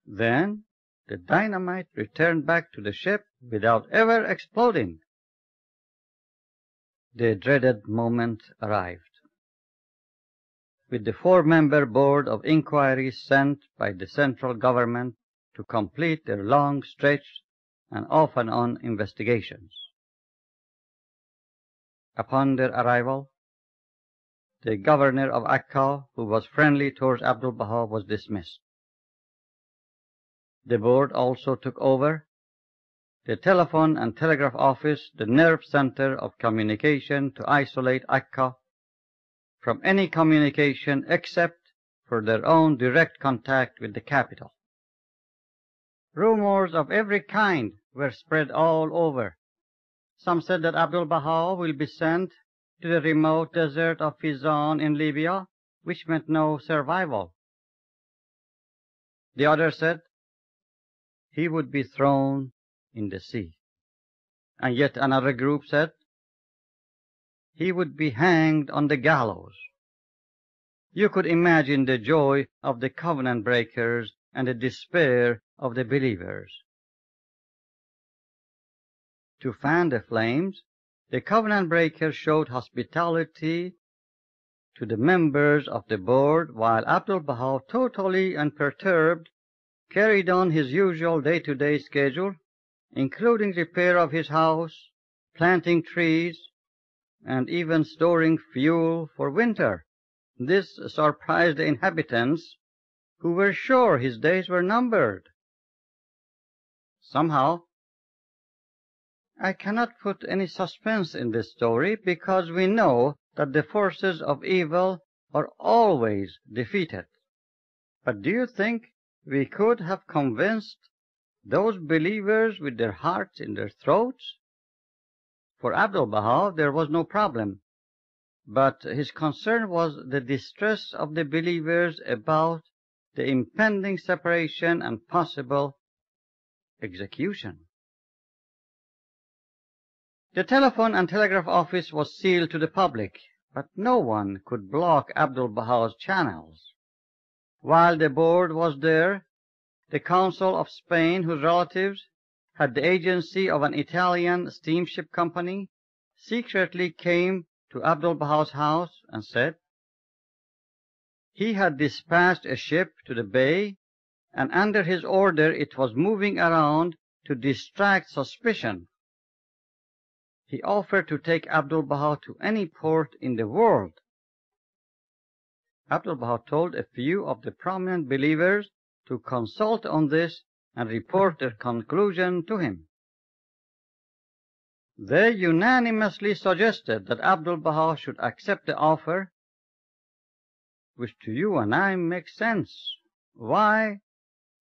Then the dynamite returned back to the ship without ever exploding. The dreaded moment arrived. With the 4-member board of inquiry sent by the central government to complete their long-stretched and off-and-on investigations. Upon their arrival, the governor of Akka, who was friendly towards Abdul-Baha, was dismissed. The board also took over the telephone and telegraph office, the nerve center of communication, to isolate Akka from any communication except for their own direct contact with the capital. Rumors of every kind were spread all over. Some said that Abdul-Baha will be sent to the remote desert of Fizan in Libya, which meant no survival. The others said he would be thrown in the sea. And yet another group said he would be hanged on the gallows. You could imagine the joy of the covenant breakers and the despair of the believers. To fan the flames, the covenant breakers showed hospitality to the members of the board, while Abdul-Baha, totally unperturbed, carried on his usual day-to-day schedule, including repair of his house, planting trees, and even storing fuel for winter. This surprised the inhabitants, who were sure his days were numbered. Somehow, I cannot put any suspense in this story because we know that the forces of evil are always defeated. But do you think we could have convinced those believers with their hearts in their throats? For Abdul-Baha there was no problem, but his concern was the distress of the believers about the impending separation and possible execution. The telephone and telegraph office was sealed to the public, but no one could block Abdul-Baha's channels. While the board was there, the Council of Spain, whose relatives had the agency of an Italian steamship company, secretly came to Abdul-Baha's house and said, He had dispatched a ship to the bay, and under his order it was moving around to distract suspicion. He offered to take Abdul-Baha to any port in the world. Abdul-Baha told a few of the prominent believers to consult on this and report their conclusion to him. They unanimously suggested that Abdul-Baha should accept the offer, which to you and I makes sense. Why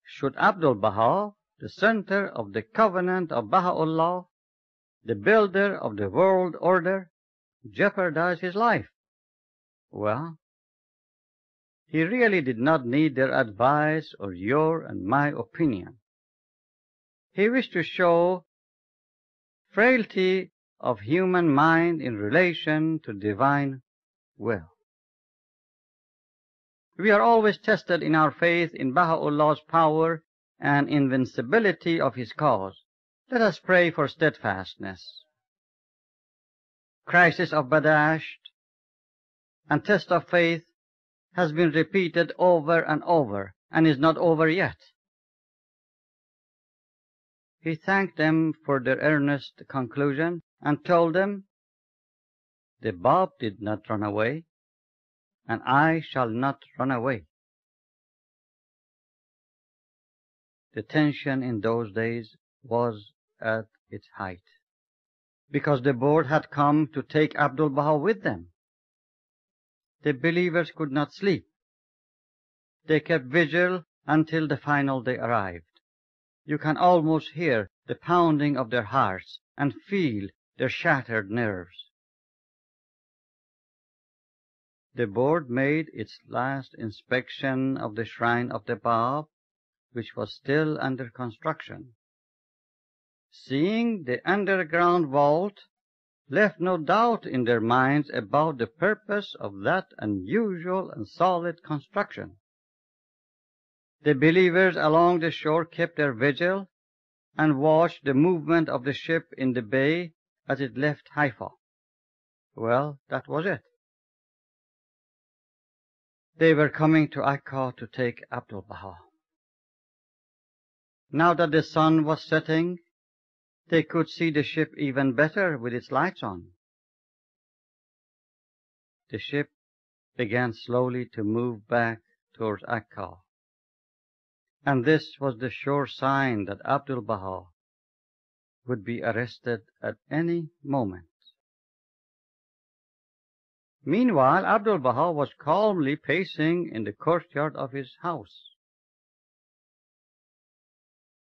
should Abdul-Baha, the center of the covenant of Baha'u'llah, the builder of the world order, jeopardize his life? Well, he really did not need their advice or your and my opinion. He wished to show frailty of human mind in relation to divine will. We are always tested in our faith in Baha'u'llah's power and invincibility of his cause. Let us pray for steadfastness. Crisis of Badasht and test of faith has been repeated over and over and is not over yet. He thanked them for their earnest conclusion and told them, "The Bab did not run away, and I shall not run away." The tension in those days was at its height, because the board had come to take Abdul-Baha with them. The believers could not sleep. They kept vigil until the final day arrived. You can almost hear the pounding of their hearts and feel their shattered nerves. The board made its last inspection of the shrine of the Bab, which was still under construction. Seeing the underground vault left no doubt in their minds about the purpose of that unusual and solid construction. The believers along the shore kept their vigil and watched the movement of the ship in the bay as it left Haifa. Well, that was it. They were coming to Akka to take Abdul-Baha. Now that the sun was setting, they could see the ship even better with its lights on. The ship began slowly to move back towards Akka, and this was the sure sign that Abdul-Baha would be arrested at any moment. Meanwhile, Abdul-Baha was calmly pacing in the courtyard of his house.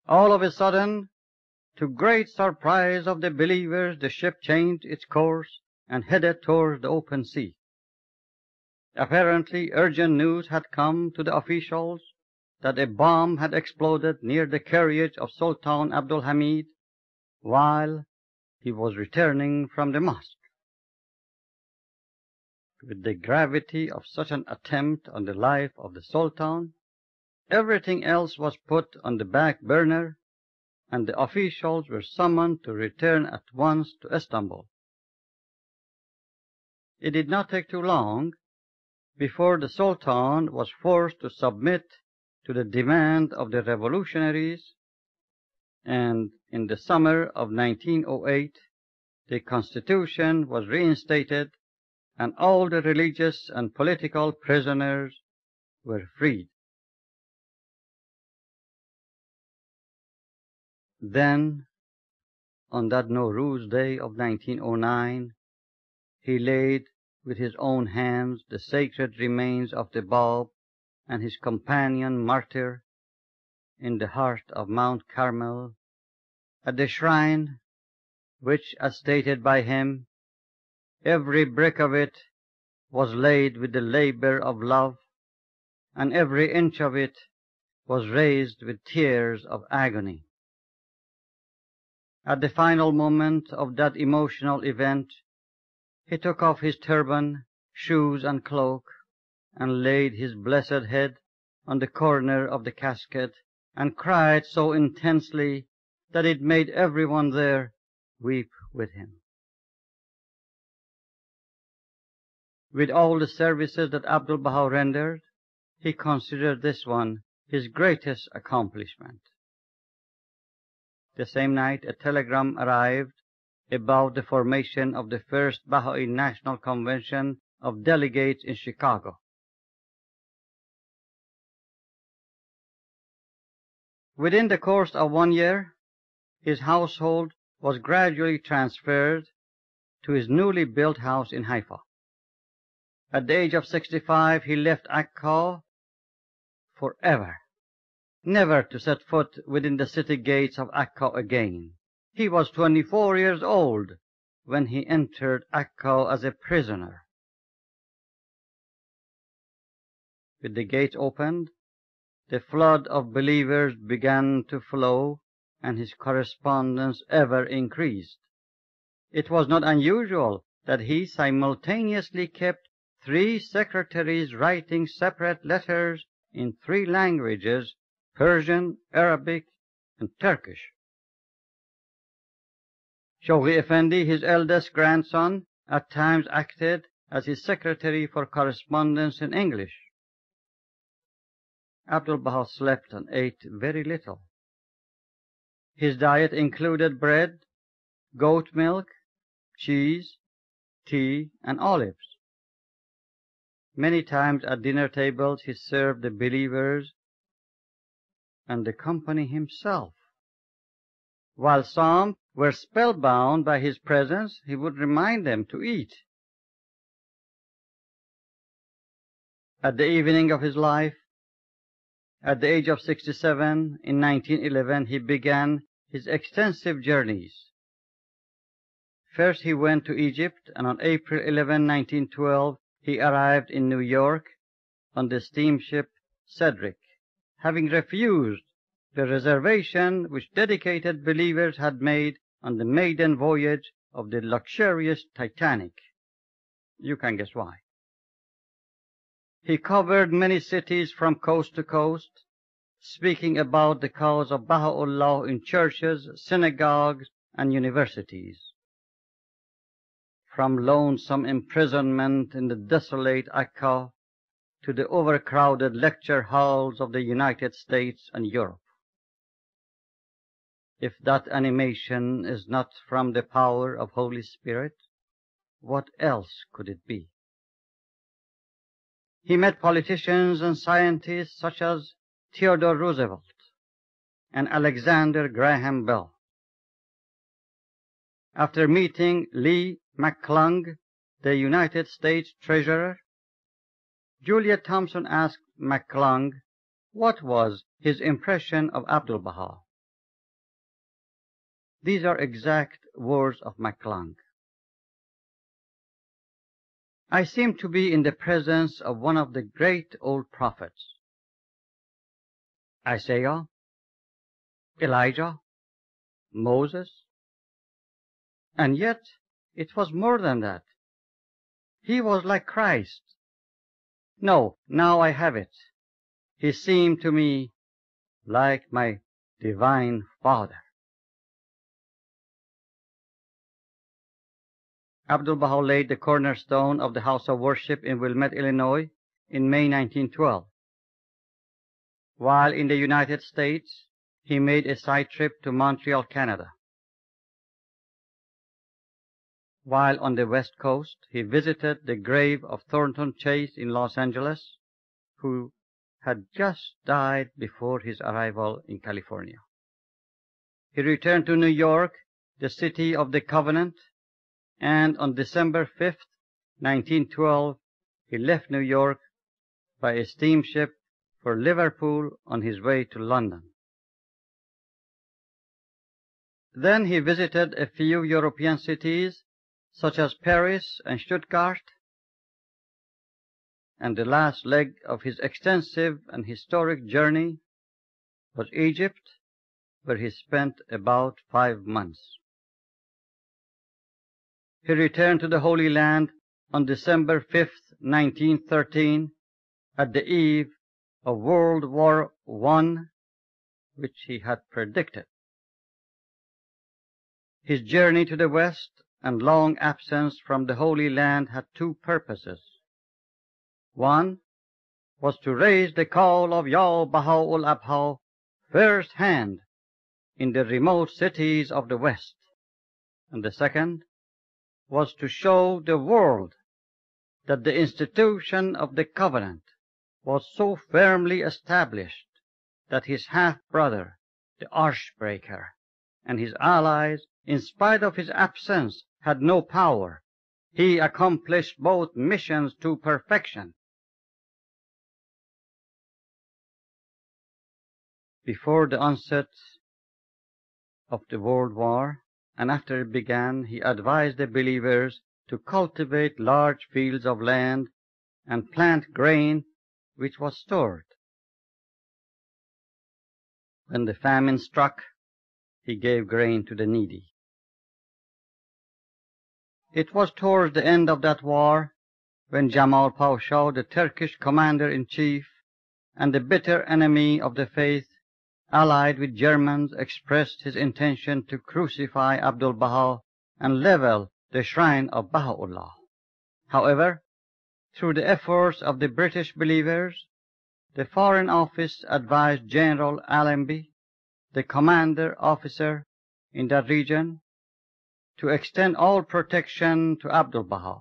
All of a sudden, to great surprise of the believers, the ship changed its course and headed towards the open sea. Apparently, urgent news had come to the officials that a bomb had exploded near the carriage of Sultan Abdul Hamid while he was returning from the mosque. With the gravity of such an attempt on the life of the Sultan, everything else was put on the back burner, and the officials were summoned to return at once to Istanbul. It did not take too long before the Sultan was forced to submit to the demand of the revolutionaries, and in the summer of 1908, the constitution was reinstated and all the religious and political prisoners were freed. Then, on that Nowruz day of 1909, he laid with his own hands the sacred remains of the Bab and his companion martyr in the heart of Mount Carmel, at the shrine which, as stated by him, every brick of it was laid with the labor of love, and every inch of it was raised with tears of agony. At the final moment of that emotional event, he took off his turban, shoes, and cloak, and laid his blessed head on the corner of the casket, and cried so intensely that it made everyone there weep with him. With all the services that Abdul-Baha rendered, he considered this one his greatest accomplishment. The same night, a telegram arrived about the formation of the first Baha'i National Convention of Delegates in Chicago. Within the course of 1 year, his household was gradually transferred to his newly built house in Haifa. At the age of 65, he left Akka forever, never to set foot within the city gates of Akka again. He was 24 years old when he entered Akka as a prisoner. With the gates opened, the flood of believers began to flow, and his correspondence ever increased. It was not unusual that he simultaneously kept 3 secretaries writing separate letters in 3 languages, Persian, Arabic, and Turkish. Shahrokh Effendi, his eldest grandson, at times acted as his secretary for correspondence in English. Abdul-Baha slept and ate very little. His diet included bread, goat milk, cheese, tea, and olives. Many times at dinner tables he served the believers and the company himself. While some were spellbound by his presence, he would remind them to eat. At the evening of his life, at the age of 67, in 1911, he began his extensive journeys. First he went to Egypt, and on April 11, 1912, he arrived in New York on the steamship Cedric, having refused the reservation which dedicated believers had made on the maiden voyage of the luxurious Titanic. You can guess why. He covered many cities from coast to coast, speaking about the cause of Baha'u'llah in churches, synagogues, and universities. From lonesome imprisonment in the desolate Akka to the overcrowded lecture halls of the United States and Europe. If that animation is not from the power of Holy Spirit, what else could it be? He met politicians and scientists such as Theodore Roosevelt and Alexander Graham Bell. After meeting Lee McClung, the United States Treasurer, Juliet Thompson asked McClung what was his impression of Abdul-Baha. These are exact words of McClung. I seem to be in the presence of one of the great old prophets. Isaiah, Elijah, Moses, and yet it was more than that. He was like Christ. No, now I have it. He seemed to me like my divine Father. Abdul-Baha laid the cornerstone of the House of Worship in Wilmette, Illinois in May 1912. While in the United States, he made a side trip to Montreal, Canada. While on the West Coast, he visited the grave of Thornton Chase in Los Angeles, who had just died before his arrival in California. He returned to New York, the city of the covenant, and on December 5th, 1912, he left New York by a steamship for Liverpool on his way to London. Then he visited a few European cities, such as Paris and Stuttgart, and the last leg of his extensive and historic journey was Egypt, where he spent about 5 months. He returned to the Holy Land on December 5th, 1913, at the eve of World War I, which he had predicted. His journey to the West and long absence from the Holy Land had 2 purposes. One was to raise the call of Ya Baha'u'l-Abha first hand in the remote cities of the West, and the second was to show the world that the institution of the covenant was so firmly established that his half-brother, the Archbreaker, and his allies, in spite of his absence, had no power. He accomplished both missions to perfection. Before the onset of the World War, and after it began, he advised the believers to cultivate large fields of land and plant grain which was stored. When the famine struck, he gave grain to the needy. It was towards the end of that war when Jamal Pasha, the Turkish commander-in-chief and the bitter enemy of the faith, allied with Germans, expressed his intention to crucify Abdul-Baha and level the shrine of Baha'u'llah. However, through the efforts of the British believers, the Foreign Office advised General Allenby, the commander officer in that region, to extend all protection to Abdul-Baha,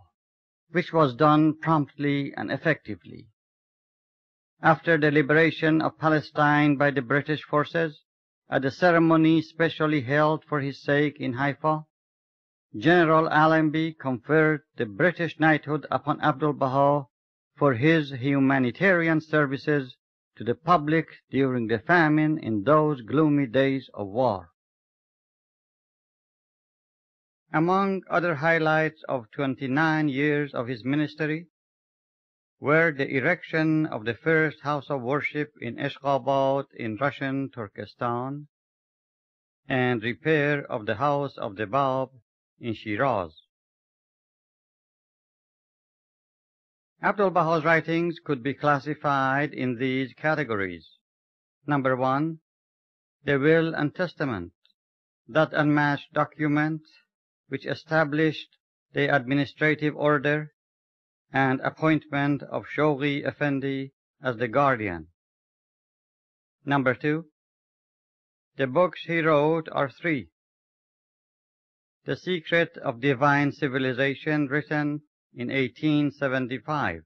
which was done promptly and effectively. After the liberation of Palestine by the British forces, at a ceremony specially held for his sake in Haifa, General Allenby conferred the British knighthood upon Abdul-Baha for his humanitarian services to the public during the famine in those gloomy days of war. Among other highlights of 29 years of his ministry were the erection of the first house of worship in Ashgabad in Russian Turkestan and repair of the house of the Bab in Shiraz. Abdul-Baha's writings could be classified in these categories. Number 1, the Will and Testament, that unmatched document which established the administrative order and appointment of Shahrokh Effendi as the guardian. Number 2, the books he wrote are 3. The Secret of Divine Civilization, written in 1875.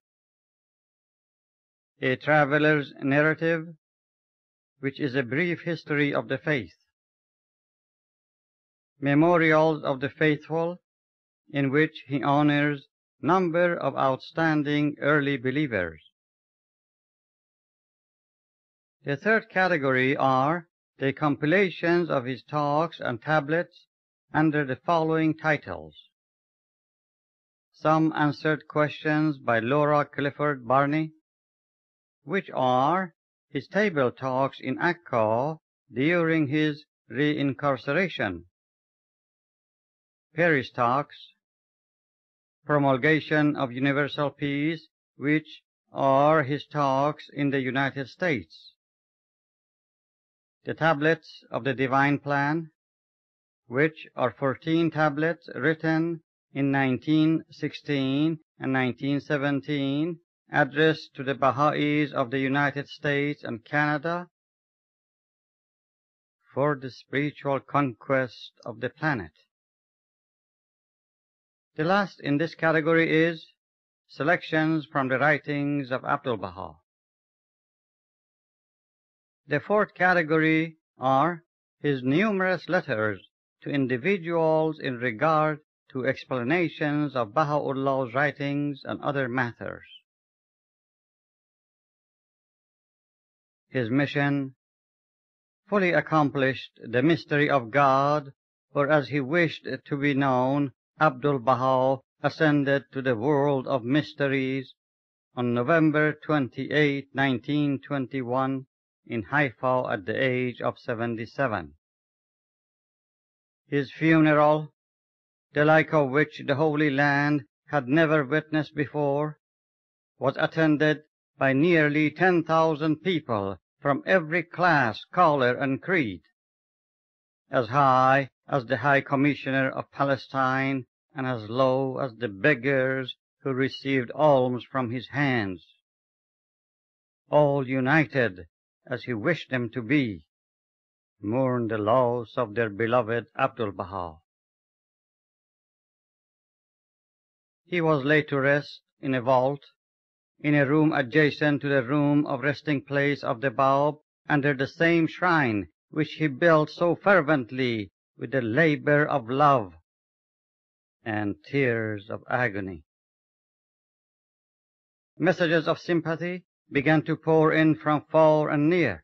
A Traveler's Narrative, which is a brief history of the faith. Memorials of the Faithful, in which he honors number of outstanding early believers. The third category are the compilations of his talks and tablets under the following titles: Some Answered Questions by Laura Clifford Barney, which are his table talks in Akka during his reincarceration, Paris Talks, Promulgation of Universal Peace, which are his talks in the United States, the Tablets of the Divine Plan, which are 14 tablets written in 1916 and 1917, addressed to the Baha'is of the United States and Canada for the spiritual conquest of the planet. The last in this category is selections from the writings of Abdul-Baha. The fourth category are his numerous letters to individuals in regard to explanations of Baha'u'llah's writings and other matters. His mission fully accomplished the mystery of God, for as he wished it to be known, Abdul-Baha ascended to the world of mysteries on November 28, 1921, in Haifa at the age of 77. His funeral, the like of which the Holy Land had never witnessed before, was attended by nearly 10,000 people from every class, color, and creed, as high as the High Commissioner of Palestine and as low as the beggars who received alms from his hands. all united as he wished them to be, mourned the loss of their beloved Abdul-Baha. He was laid to rest in a vault, in a room adjacent to the room of resting place of the Bab, under the same shrine which he built so fervently with the labor of love and tears of agony. Messages of sympathy began to pour in from far and near.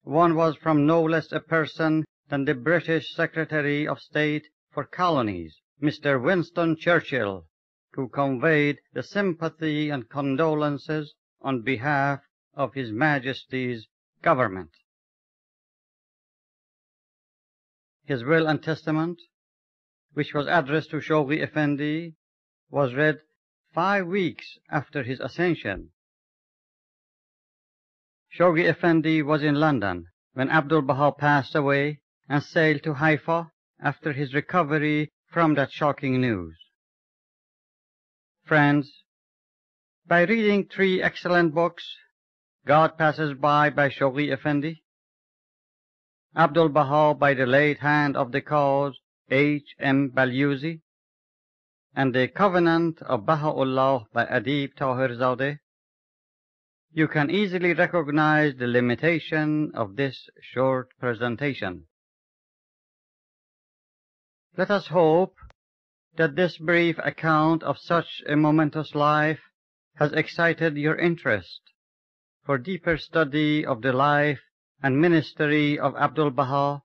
One was from no less a person than the British Secretary of State for Colonies, Mr. Winston Churchill, who conveyed the sympathy and condolences on behalf of His Majesty's government. His will and testament, which was addressed to Shahrokh Effendi, was read 5 weeks after his ascension. Shahrokh Effendi was in London when Abdul-Baha passed away and sailed to Haifa after his recovery from that shocking news. Friends, by reading 3 excellent books, God Passes by Shahrokh Effendi, Abdul-Baha by the late hand of the cause H. M. Balyuzi, and The Covenant of Baha'u'llah by Adib Tahirzadeh, you can easily recognize the limitation of this short presentation. Let us hope that this brief account of such a momentous life has excited your interest for deeper study of the life and ministry of Abdul-Baha,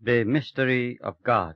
the mystery of God.